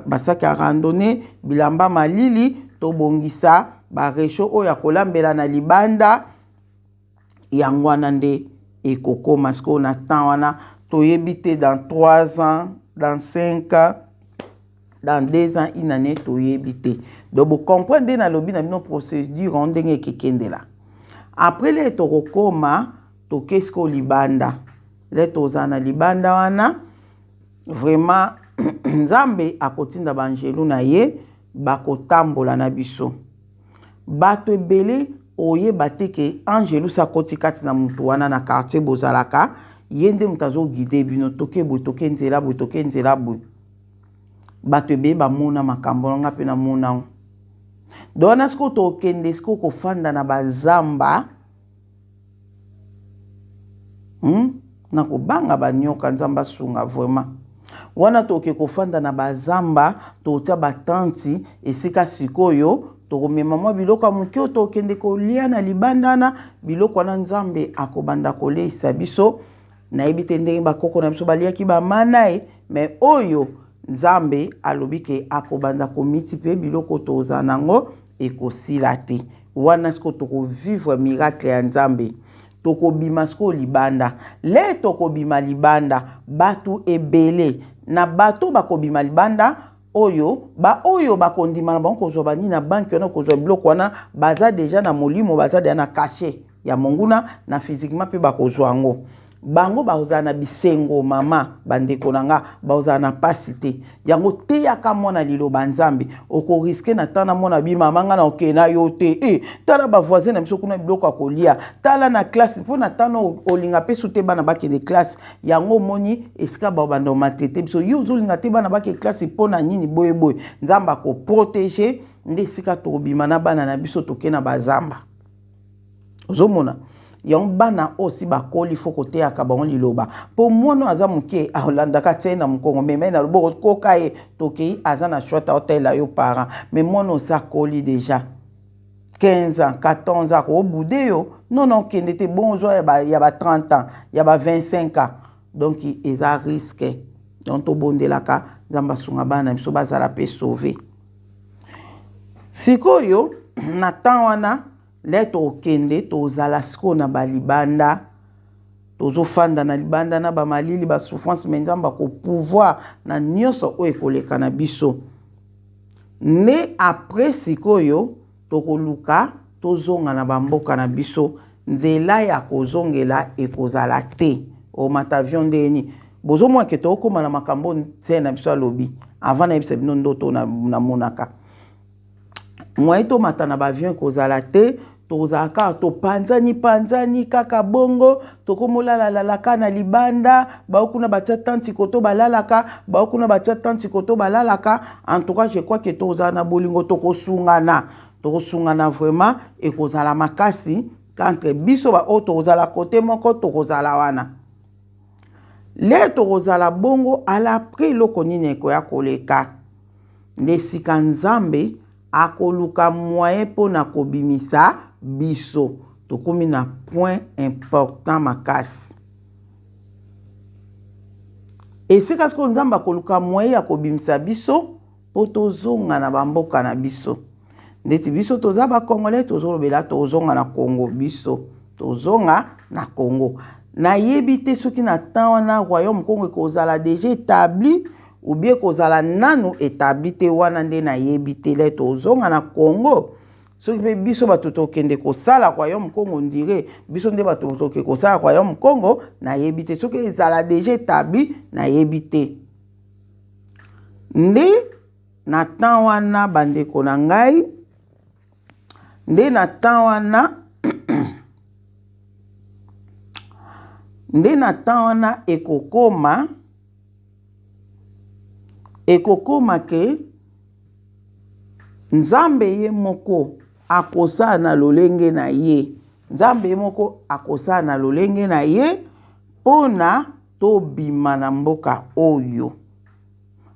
basaki ya randonnée bilamba malili tobongisa baresho oyo akolambela na libanda yango wana nde ekokoma siko na temps wana toyebi te dans 3 ans dans 5 ans dans 2 ans inane toyebi te donc bocomprendre na lobi na bino procédure ndenge ekekendela après le tokokoma tokesiko libanda le toza na libanda wana vraiment nzambe akotinda banjelu na ye bakotambola na biso bato ebele oye bateke Angelus akoti kati na mutu wana na quartier bozalaka yende mutazo guide bino toke boy toke nzela boy toke nzela boy bato ebe bamona makambo nga pe na mona dona sko to kende sko ko fanda na bazamba na ko banga banyoka nzamba sunga vraiment wana toke ko fanda na bazamba to tia batanti esika sikoyo to mema mwa biloko ya mukio to kende ko lia na libandana biloko na nzambe akobanda koleisa biso na ebite ndenge bakoko na biso baliaki bamanae mais oyo nzambe alobike akobanda komitipe biloko toza nango ekosila te wana siko toko vivre miracle ya nzambe toko bima siko libanda le toko bima libanda batu ebele na bato bakobima libanda oyo bakondima na bango kozwa bani na banki wana kozwa biloko wana baza deja na molimo baza deja na caché ya monguna na physiquement pe bakozwa ngo bango baoza na bisengo mama bandeko nanga baoza na pasite yango te yaka mona liloba nzambe oko riske na tana mona bi mama nga na okena yo te tala ba voisin na biso kuna biloko akolia tala na classe po na tana olinga pe sute bana bake de classe yango moni esika ba bando matete biso yo zolinga te bana bake classe po na nini boye boye nzamba ko protéger nde sika to bima na bana na biso tokena bazamba ozomona yang bana aussi bakoli foko te akabango liloba po mono aza muke aolanda ka tena mkongo meme na lobo ko kaye tokei aza na shota hotel yo para mais mono sa koli déjà 15 ans 14 ans au bout de yo non kende te bon zo ya ba 30 ans ya ba 25 ans donc ils a risqué donc to bondelaka zamba sunga bana biso bazala pe sauver sikoyo na temps wana leto kende tozala siko na balibanda tozo fanda na libanda na ba malili ba souffrance menzamba ko pouvoir na nyoso o ekoleka na biso ne après sikoyo tokoluka tozonga na bamboka na biso nzela ya kozongela ekozala te o matavion ndeni bozo mwa ke tokoma na makambo na biso alobi avant na ebisa bino ndoto na monaka mwa to matana ba avion kozala te tozaka to panzani kaka bongo tokomola lalaka na libanda baokuna batia tanti koto balalaka baokuna batia tanti koto balalaka en tout cas je crois que toza na bolingo tokosungana vraiment ekozala makasi entre biso ba o tozala kote moko tokozala wana le tokozala bongo ala après loko nini ekoya koleka nesika nzambe akoluka moyen po na kobimisa biso tokomi na point important makasi esika siko nzambe akoluka moyen ya kobimisa biso po tozonga na bamboka na biso ndeti biso toza bakongolais tozolobela tozonga na Congo biso tozonga na Congo nayebi te soki na temps wana royaume Congo ekozala déjà établi ou bien kozala nanu établi te wana nde nayebi te le tozonga na Congo soki pe biso bato tokende kosala royaume Congo ndire biso nde bato toke kosala royaume Congo nayebi te soki ezala déjà établi nayebi te nde na temps wana bandeko na ngai nde na temps wana nde na temps wana ekokoma ke nzambe ye moko akosala na lolenge na ye nzambe ye moko akosala na lolenge na ye pona tobima na mboka oyo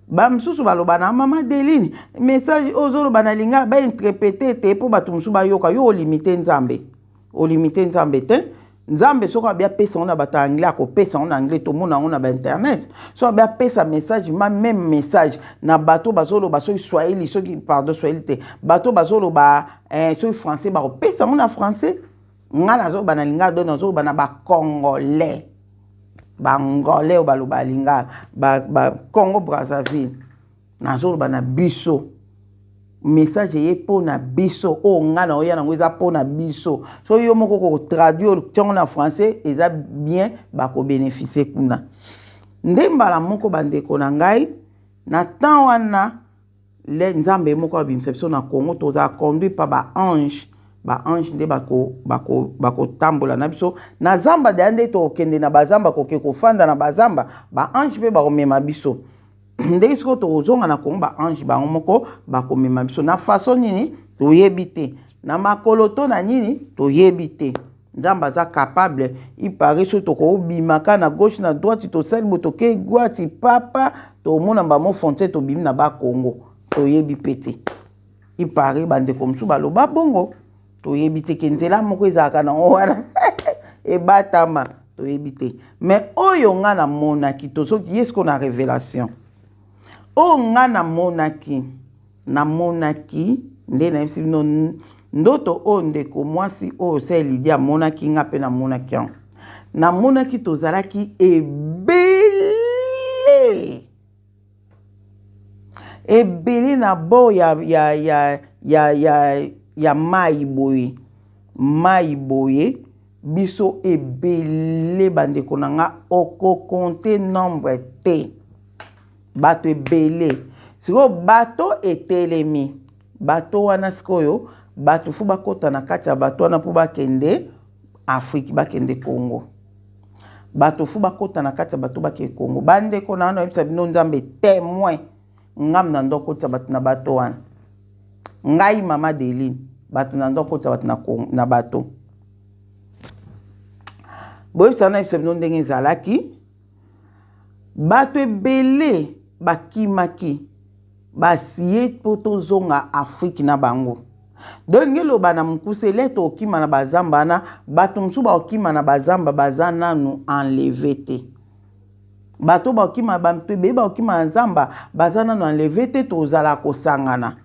bamsusu baloba na mama Deline message ozoloba na lingala ba interpréter te po bato musu bayoka yo olimite nzambe te nzambe soko abia pesa ona bata anglais ko pesa ona anglais to mona ona ba internet so abia pesa message même message na bato bazolo baso swahili soki pardon swahili te bato bazolo ba so français ba ko pesa ona français ngala zo bana linga do na zo bana ba congolais bangolais baloba lingala ba Congo Brazzaville na zo bana biso message ye pona biso o ngana oya nango eza pona biso so yo moko ko traduire tongo na français eza bien ba ko bénéficier kuna ndembala moko bandeko na ngai na temps wana le nzambe moko abimisa biso na Congo toza conduit par ba ange ba ange nde bako tambola na biso na zamba de ande to kende na bazamba koke kofanda na bazamba ba ange pe bakomema biso ndenge siko tozonga na Congo ba ange bango moko bakomema biso na façon nini toyebi te na makolo to na nini toyebi te nzamba za capable il paraît so toko bimaka na gauche na droite to sali botoke gwati papa to mona ba mo fonte to bim na ba Congo toyebi pete il paraît bande comme sou baloba bongo toyebi te kenzela moko ezaka na wana e batama toyebi te mais oyo nga na monaki to soki yesko na révélation o nga na monaki nde na yebisi bino ndoto o ndeko mwasi oyo sa Lydia monaki nga mpe na monaki yango na monaki tozalaki ebele na bo ya mai boye biso ebele bandeko na nga okokonte nombre te bato ebele sikoyo bato etelemi bato wana sikoyo bato fu bakota na kati ya bato wana mpo bakende Afrique bakende Congo bato fu bakota na kati ya bato bakende Congo bandeko na wana yebisa bino nzambe témoin ngam na ndo kota bato na bato wana ngai mama Deline bato na ndo kota bato na bato boyebisa na yebisa bino ndenge ezalaki bato ebele bakimaki basie po tozonga Afrique na bango donc ngeloba na mukuse leto okima na bazamba na bato msu ba okima na bazamba bazana nu enlevé te bato ba okima bato be ba okima na zamba bazana nu enlevé te tozala kosangana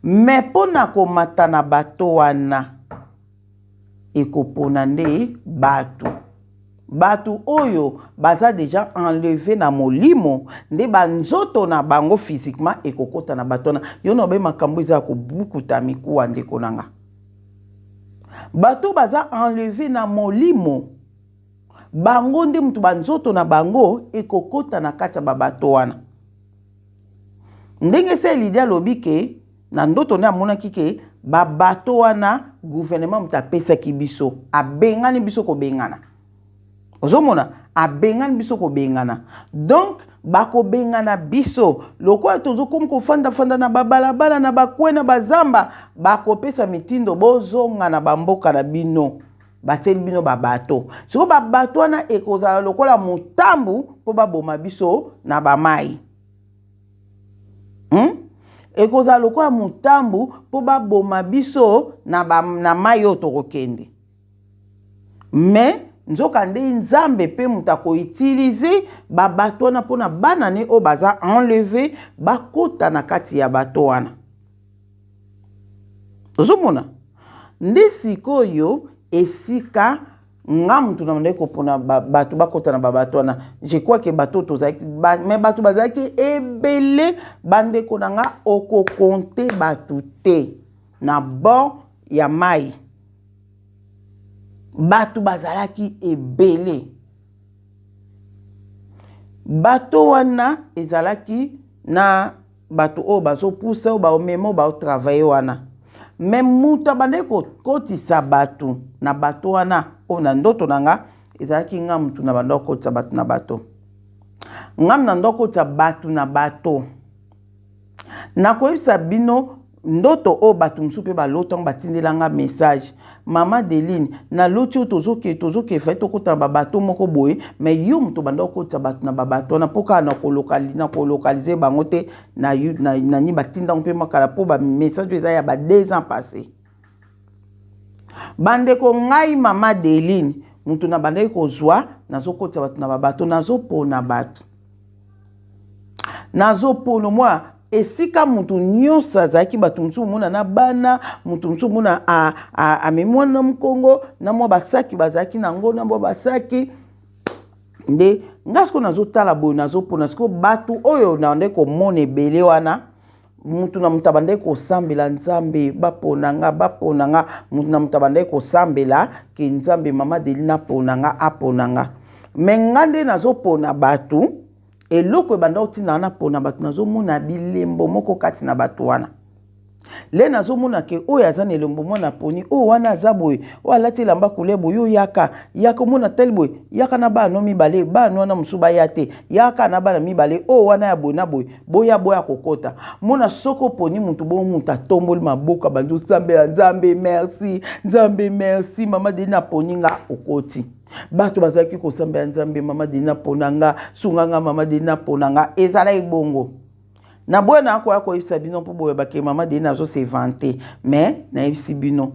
mais pona komata na bato wana ekopona nde bato oyo baza déjà enlevé na molimo nde banzoto na bango physiquement ekokota na bato na yo no be makambo eza ko bukuta mikuwa ndeko nanga bato baza enlevé na molimo bango nde mutu banzoto na bango ekokota na kati ya babato wana ndenge se Lydia lobike na ndoto nde amonaki ke babato wana gouvernement mutu apesaki biso abengani biso kobengana ozomona abengani biso kobengana donc bakobengana biso lokola tozokomi kofanda na babalabala na bakwe na bazamba bakopesa mitindo bozonga na bamboka na bino bateli bino babato siko babato wana ekozala lokola motambu mpo baboma biso na bamai ekozala lokola motambu mpo baboma biso na mai oyo tokokende mais nzoka nde nzambe pe muta ko utiliser babato wana pona bana ne o baza enlevé bakota na kati ya bato wana ozomona nde sikoyo esika nga mutu na ndeko pona bato bakota na babato wana je crois que bato tozaki mais bato bazaki ebele bandeko na nga okokonte bato te na bord ya mai bato bazalaki ebele bato wana ezalaki na bato o bazo pousse o ba omemo ba travailler wana mais muta bande ko kotisa bato na bato wana o na ndoto nanga ezalaki nga mutu na bando kotisa bato na bato ngam na ndo kotisa bato na bato na koyebisa bino ndoto o bato msu pe balotongo batindelanga message mama Deline na loti tozoke fa tokota babato moko boye mais yo muto banda okota bato na babato na poka na kolokaliser bango te na ni batinda mpe makala po ba message eza ya ba 2 ans passé bande ko ngai mama Deline muto na banda kozwa nazokota bato na babato nazopona bato nazopona moi esika mutu nyonso azalaki bato mosusu mona na bana mutu mosusu mona amemwana mkongo na mwa basaki bazalaki nango na mwa basaki nde nga siko nazotala boye nazopona siko bato oyo na nde komona ebele wana mutu na mutu abandaki kosambela nzambe bapona nga mutu na mutu abandaki kosambela ke nzambe mama Deline apona nga me nga nde nazopona bato eloko ebanda otina wana pona bato nazomona bilembo moko kati na bato wana le nazomona ke oyo aza na elombo mwana poni o wana aza boye o alati elamba couleur boye yo yaka mona tel boye yaka na bana mibale bana wana mosusu baya te yaka na bana mibale o wana ya boye na boye boya kokota mona soko poni mutu bo mutu atomboli maboka bandu nzambe merci mama de na poni nga okoti bato bazaki kosambela nzambe mama de na ponanga sunganga mama de na ponanga ezala ibongo na boya na ko yebisa bino mpo boya bake mama de na zo se vanter mais na yebisi bino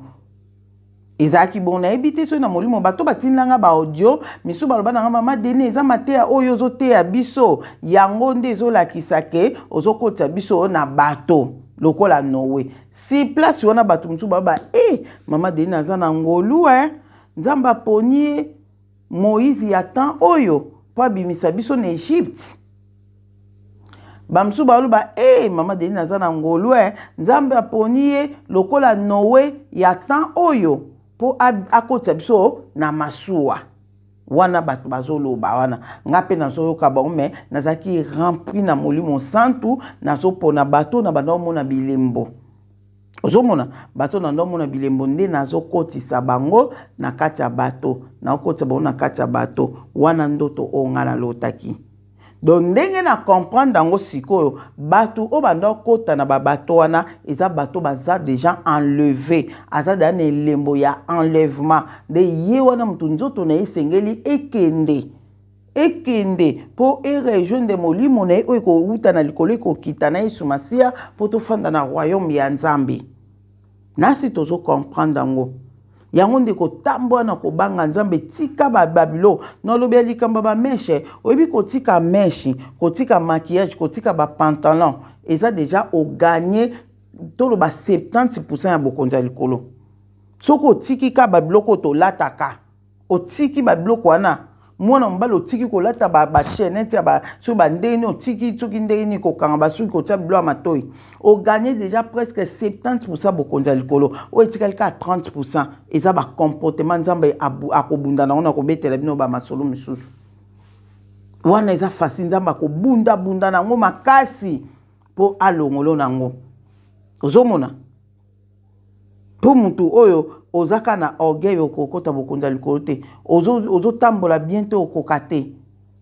ezaki bon na ebite so na molimo bato batinanga ba audio misu baloba na mama de na eza mateya oyo zo te ya biso yango nde zo lakisa ke ozokota biso na bato lokola Noé si place wana bato musu baba mama de na za na ngolu nzamba poni Moïse ya temps oyo po abimisa biso na Egypte bamsu baloba mama de na za na ngolu nzambe aponi ye lokola Noé ya temps oyo po akota biso na masuwa wana bato bazoloba wana ngape nazoyoka bango me nazaki rempli na molimo santu nazopona bato na bandomona bilembo ozomona bato na ndomona bilembo nde nazokotisa bango na kati ya bato nakotisa bango na kati ya bato wana ndoto onga na lotaki donc ndenge na comprendre dango sikoyo bato o banda kota na babato wana eza bato baza déjà enlevé aza da na elembo ya enlèvement de ye wana mutu nzoto na esengeli ekende po rejoindre molimo na oyo kouta na likolo ekokita na Yesu Masia po tofanda na royaume ya Nzambe nasi tozo comprendre dango yango ndeko tambo na kobanga Nzambe tika babilo nolobi likamba ba meshe oyebi kotika meshi kotika maquillage kotika ba pantalon eza déjà au gagner tolo ba 70% ya bokonza likolo soko otiki ka babiloko to lataka otiki babiloko wana mwana mbalo otiki kolata ba chaînette ya ba so ba ndeni otiki tuki ndeni ko kanga ba suki ko tia bilo matoi o gagner déjà presque 70% bokonza likolo o etikali ka 30% eza ba comportement Nzambe akobunda na ona ko betela bino ba masolo misusu wana eza facile Nzambe akobunda na ngo makasi po alongolo nango ozomona po mutu oyo ozaka na orgueil okokota bokonza likolo te ozotambola bientôt okokate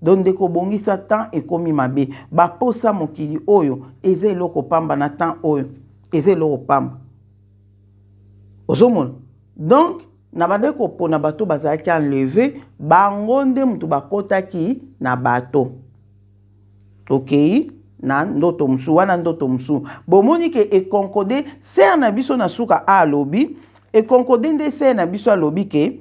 donc ndeko bongisa temps ekomi mabe baposa mokili oyo eza eloko pamba na temps oyo eza eloko pamba ozomona donc na bandeko pona bato bazalaki enlevé bango nde mutu bakotaki na bato okay na ndoto musu wana ndoto musu bomoni ke ekonkode ser na biso na suka alobi ekonkode nde ser na biso alobi ke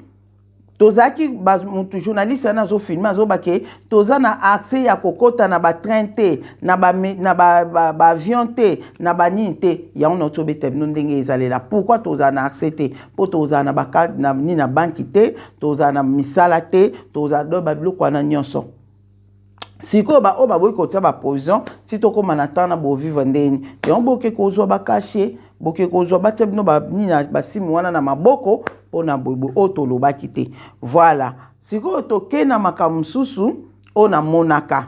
tozaki mutu journaliste na zo filmer zo bake toza na accès ya kokota na ba train te na ba avion te na ba nini te ya on to bete no ndenge ezalela pourquoi toza na accès te po toza na ba na ni na banki te toza na misala te toza do ba biloko na nyonso siko ba oba boy ko tia ba position si to ko manata na bo vivre ndeni ya boke ko zo ba cacher boke ko zo ba tebno ba ni na ba simu wana na maboko pona bobo otoloba kite voilà siko to kena makamsusu ona monaka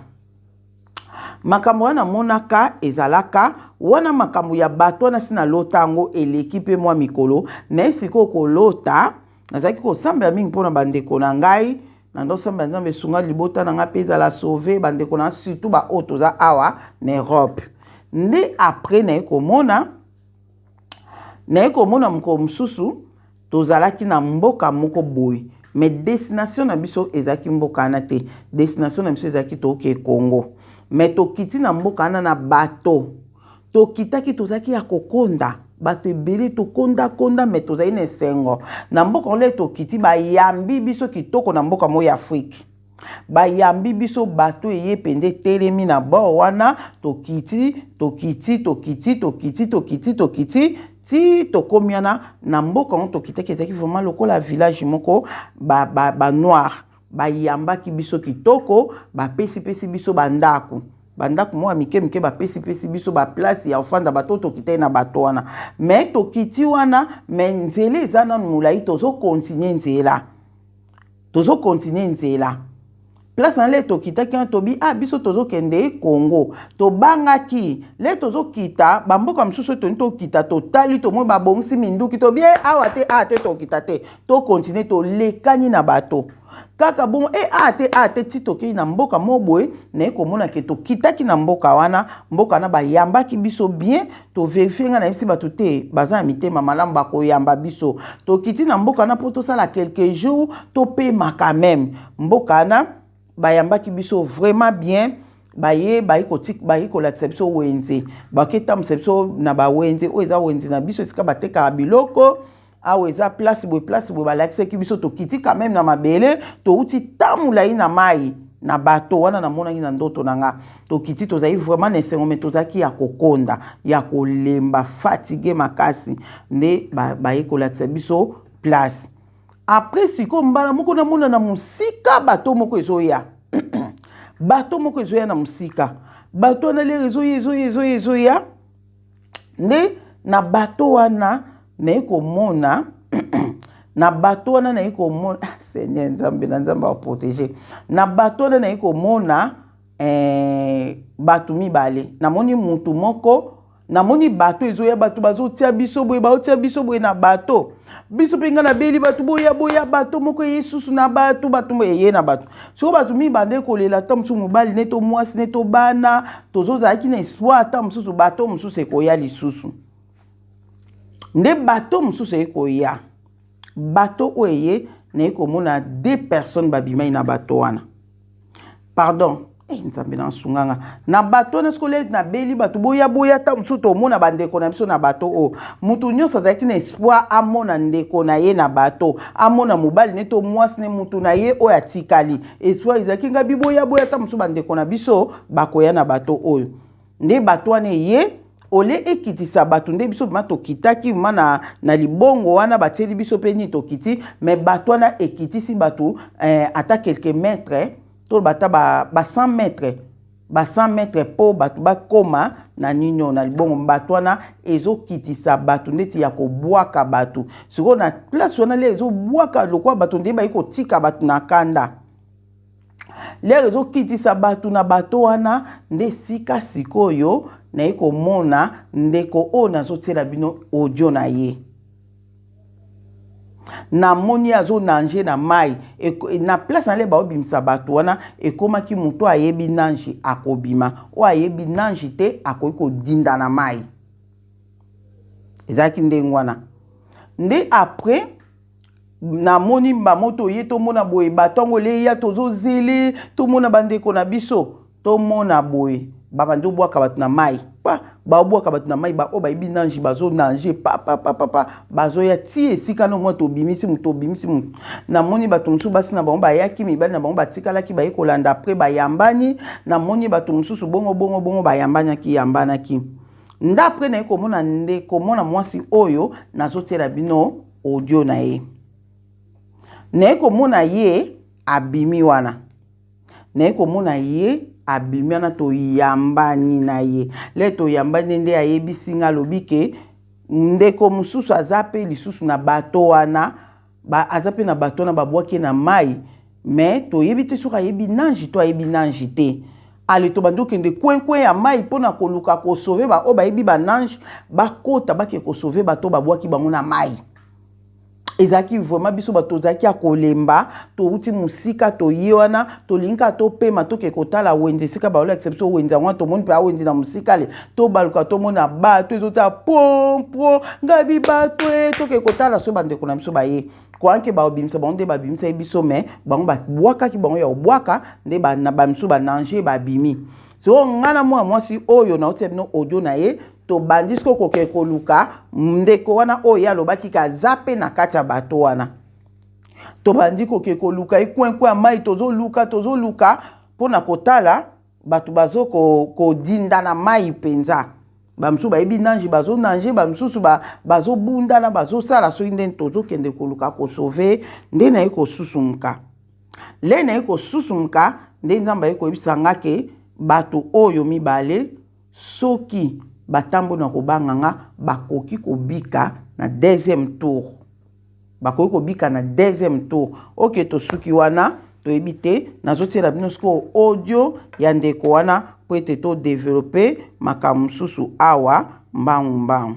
makambo wana monaka ezalaka wana makambo ya bato na sina lotango elekipe mwa mikolo na siko ko lota nazaki ko samba mingi pona bandeko na ngai na ndo samba Nzambe sunga libota na nga peza la sauver bandeko na surtout ba otoza awa na Europe nde après na ekomona mko msusu tozalaki na mboka moko boy mais destination na biso ezaki mboka na te destination na biso ezaki toke Congo mais tokiti na mboka na bato tokitaki tozaki ya kokonda bato ebele tokonda mais tozali na esengo na mboka ole tokiti bayambi biso kitoko na mboka mo ya Afrique bayambi biso bato eye pende telemi na bo wana tokiti ti tokomiana na mboka on tokitaki ezaki vraiment lokola village moko ba noir bayambaki biso kitoko bapesi biso bandako mwa mike bapesi biso ba place ya ofanda bato tokite na bato wana mais tokiti wana mais nzela eza na mulai tozo continuer nzela place na le tokitaki na tobi biso tozokende Congo tobangaki le tozokita bamboka mosusu toni tokita totali tomoi babongisi minduki tobi awa te tokita te tokontinue tolekani na bato kaka bongo ate ti tokei na mboka moboye naye komona ke tokitaki na mboka wana bayambaki biso bien toverifie nga na yebisi bato te baza na mitema malamu bakoyamba biso tokiti na mboka wana mpo tosala quelques jours topema quand même mboka wana bayambaki biso vraiment bien baye kolakisa biso wenze baketamisa biso na bawenze oyo eza wenze na biso esika batekaka biloko awa eza place boye balakisaki biso tokiti quand même na mabele touti tamulai na mai na bato wana namonaki na ndoto na nga tokiti tozali vraiment na esengo me tozalaki ya kokonda ya kolemba fatigue makasi nde baye kolakisa biso place après siko mbala moko namona na musika bato moko ezoya bato moko ezoya na musika bato wana lere ezoya nde na bato wana naye komona na bato wana naye komona Seigneur Nzambe na Nzambe wa protéger na bato wana naye komona bato mibale namoni mutu moko namoni bato ezoya bato bazotia biso boye na bato biso penga na beli bato boya bato moko yesusu na bato eye na bato soko bato mibande kolela ta musu mobali ne to mwasi ne to bana tozozalaki na espoir ta mususu bato mususu ekoya lisusu nde bato mususu ekoya bato oye na komona 2 personnes babimai na bato wana pardon nzambe na sunganga na bato na skole na beli bato boya ta mususu tomona bandeko na biso na bato o mutu nyonso azalaki na espoir amona ndeko na ye na bato amona mobali ne to mwasi ne mutu na ye oyo atikali espoir ezalaki ngabi boya ta mususu bandeko na biso bakoya na bato oyo nde bato wana ye ole ekitisa bato nde biso bima tokitaki bima na libongo wana batieli biso pe ni tokiti me bato wana ekitisi bato ata quelques mètres to bata ba 100 mètres ba 100 mètres po bato bakoma na nino na libongo bato wana ezokitisa bato ndeti ya kobwaka bato siko na place wana le ezobwaka lokwa bato nde bayi kotika bato na kanda lero ezokitisa bato na bato wana nde sika sikoyo naye komona ndeko oyo nazotiela bino audio na ye namoni azonange na mai na place na le baobimisa bato wana ekomaki moto ayebi nange akobima oyo ayebi nange te akoki kodinda na mai ezalaki ndenge wana nde après namoni bamoto ye tomona boye batongo leya tozozele tomona bandeko na biso tomona boye babandi obwaka bato na mai baobwaka bato na mai oyo bayebi nange bazonange papa bazoya ti esika no mwa tobimisi mutu namoni bato mosusu basi na bango bayaki mibali na bango batikalaki baye kolanda apres bayambani namoni bato mosusu bongo bayambanaki yambanaki nda apres naye komona ndeko mwana mwasi oyo nazotiela bino audio na ye naye komona ye abimi wana naye komona ye abimi wana toyambani na ye le toyambani nde ayebisi nga alobi ke ndeko mosusu aza pe lisusu na bato wana aza pe na bato wana babwaki na mai me toyebi te soki ayebi nange to ayebi nange te ale tobandi okende kwenkwen ya mai mpona koluka kosauve oyo bayebi banange bakota bake kosauve bato babwaki bango na mai ezaki vraiment biso bato tozalaki ya kolemba touti musika toye wana tolinga topema toke kotala wenze esika baolakisa biso wenze yango tomoni mpe awenze na musika le tobaluka tomona bato ezotala pompo ngabi bato toke kotala so bandeko na biso baye koanke baobimisa bango nde babimisa ye biso me bango babwakaki bango ya kobwaka nde bamisu banange babimi so ngana mwa mwasi oyo nautia bino audio na ye tobandi siko koke koluka ndeko wana oyo alobaki kaza pe na kati ya bato wana tobandi koke koluka ekwenkwe ya mai tozoluka mpona kotala bato bazo kodinda na mai mpenza bamisusu bayebi nange bazonange bamisusu bazobundana bazosala soki nde tozokende koluka kosauve nde naye kosusumuka le naye kosusumuka nde nzambe aye koyebisa nga ke bato oyo mibale soki batambo na kobanganga bakoki kobika na deuxième tour bakoki kobika na deuxième tour oke tosuki wana toyebi te nazotiela bino sikoyo audio ya ndeko wana po ete todevelope makambo mosusu awa mbangu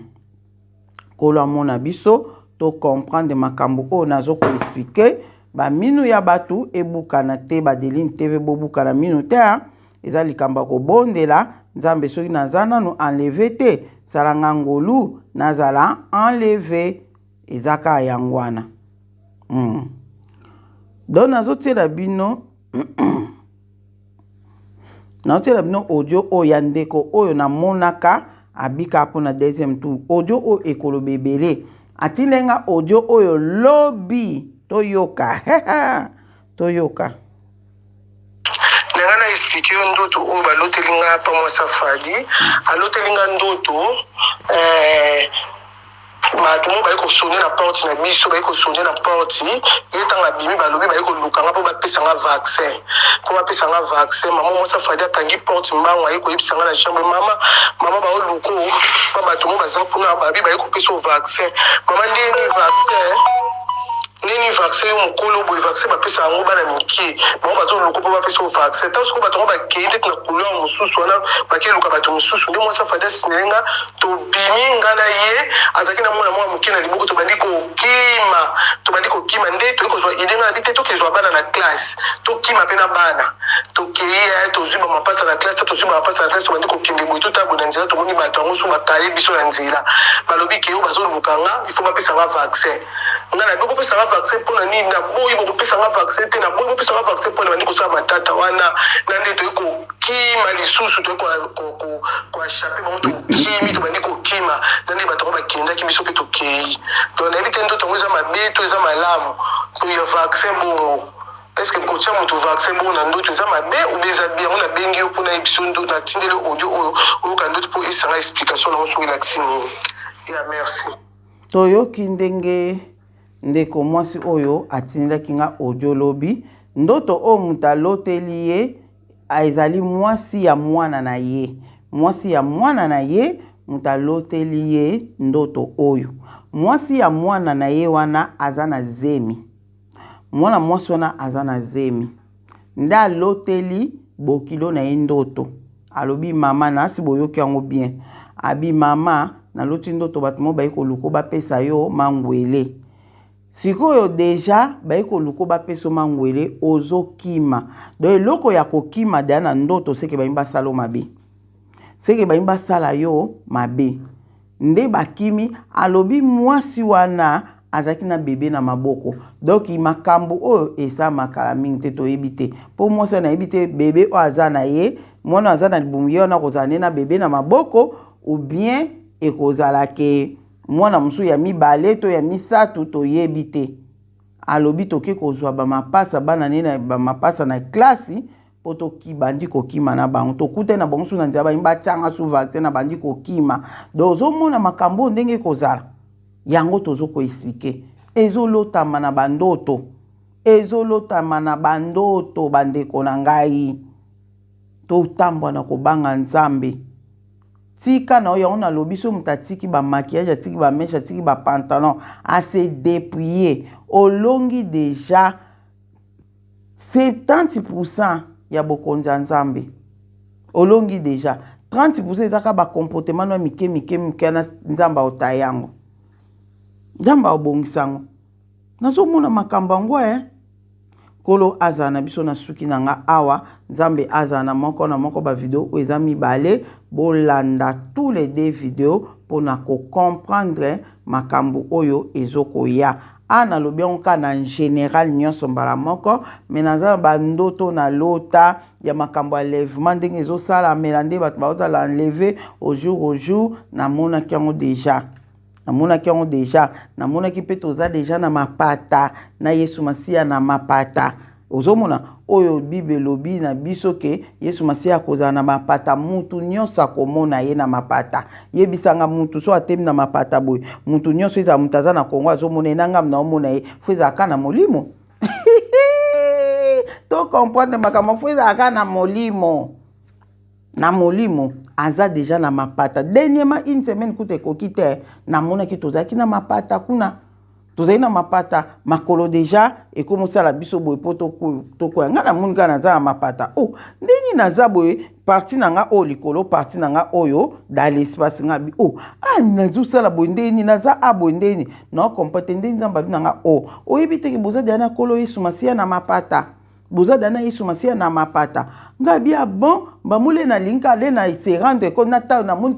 kolo amona biso tocomprendre makambo oyo nazokoexplike baminu ya bato ebukana te Badeline TV bobukana minu te eza likambo ya kobondela nzambe soki naza nanu enleve te salanga ngolu nazala enleve eza kaka yango wana donc nazotiela bino audio oyo ya ndeko oyo namonaka abika mpona deuxième tour audio oyo ekoloba ebele atilenga audio oyo lobi toyoka toyoka nanga na expliquer yo ndoto oyo balotelinga pa mwasa Fadi alotelinga ndoto bato mo baye kosone na porte na biso baye kosone na porte etanga bimi balobi baye kolukanga po bapesanga vaccin mama mwasa Fadi atangi porte mbango aye koyebisanga na chambre mama baoluko pa bato mo baza kuna babi baye kopesa vaccin mama nini vaccin yo mokolo boye vaccin bapesa yango bana mike bango bazoluka mpo bapesa vaccin ntango sikoyo bato ngo bakende na couleur mosusu wana bakeluka bato mosusu nde mwasi Fadi asinelenga tobimi nga na ye azalaki na mwana mwa moke na liboko tobandi kokima nde toyi kozwa ide nga na bi te tokezwa bana na classe tokima mpe na bana tokei tozwi bamapasa na classe tobandi kokende boye totabwe na nzela tomoni bato yango so bakale biso na nzela balobi ke oyo bazoluka nga il faut bapesanga vaccin nga na bokopesanga vaccin mpona nini na boyi bokopesanga vaccin te na boyi bopesanga vaccin mpona bandi kosala matata wana na nde toyi kokima lisusu toyi koashape bango tokimi tobandi kokima na nde bato yango bakendaki biso mpe tokei donc nayebi te ndoto yango eza mabe to eza malamu ya vaccin bongo est-ce que kotia moto vaccin bongo na ndoto eza mabe obe eza bien ngo nabengi yo mpona yebiso ndoto natindeli audio oyo oyoka ndoto mpo esanga explication nango soki elakisi nini ya merci toyoki ndenge ndeko mwasi oyo atindelaki nga audio lobi ndoto oyo moto aloteli ye ezali mwasi ya mwana na ye moto aloteli ye ndoto oyo mwasi ya mwana na ye wana aza na zemi mwana mwasi wana aza na zemi nde aloteli bokilo na ye ndoto alobi mama nasi boyoki yango bien abi mama naloti ndoto bato mo bayi koluka bapesa yo mangwele sikoyo deja bayi koluka bapesa mangwele ozokima donc eloko ya kokima deya na ndoto seke bayi basala mabe seke bayi basala yo mabe nde bakimi alobi mwasi wana azaki na bebe na maboko donc makambo oyo esa makala mingi te toyebi te po mwasi na yebi te bebe oyo aza na ye mwana aza na libumu ye wana kozala ne na bebe na maboko ou bien ekozala ke mwana mosusu ya mibale to ya misatu toyebi te alobi toke kozwa bamapasa bana ne na bamapasa na klasi po bandi kokima na bango tokute na bango su na nzela bayimba tianga su vaccin na bandi kokima donc ozomona makambo ndenge kozala yango tozo koexplike ezolotama na bandoto bandeko na ngai totambwa na kobanga nzambe tika na oyo na lobi so mutatiki ba maquillage atiki ba mèche atiki ba pantalon a se dépouiller olongi déjà 70% ya bokonzi ya nzambe olongi déjà 30% ezaka ba comportement no mike na nzamba otayango nzamba obongisango nazomona makambo ngo kolo aza na biso na suki na nga awa nzambe aza na moko ba video o eza mibale bolanda tous les deux vidéos pona ko comprendre makambo oyo ezoko ya ana lobi onka na général nyonso mbala moko menaza ba ndoto na lota ya makambo enlèvement ndenge ezosala melande bato bazala enlever au jour namona kiango déjà namonaki pe toza deja na mapata na Yesu Masiya na mapata ozomona oyo Bible lobi na biso ke Yesu Masiya kozala na mapata mutu nyonso akomona ye na mapata yebisanga mutu so atemi na mapata boy mutu nyonso eza mutaza na Kongo azomona enanga na omona ye feza kana molimo to comprendre makambo feza kana molimo na molimo aza deja na mapata dernièrement une semaine kute kokite na mona ki tozaki na mapata kuna tozali na mapata makolo deja ekomosala biso boye po tokoya nga na moni kaka naza na mapata ndeni naza boye parti na nga oyo likolo parti na nga oyo dans l'espace nga bi nazosala boye ndeni naza boye ndeni na kompate ndeni nzambe abi na nga oyebi teke boza deya na kolo Yesu Masiya na mapata boza deya na Yesu Masiya na mapata nga bi bon bamule na linka ale na se rendre ko na ta na moni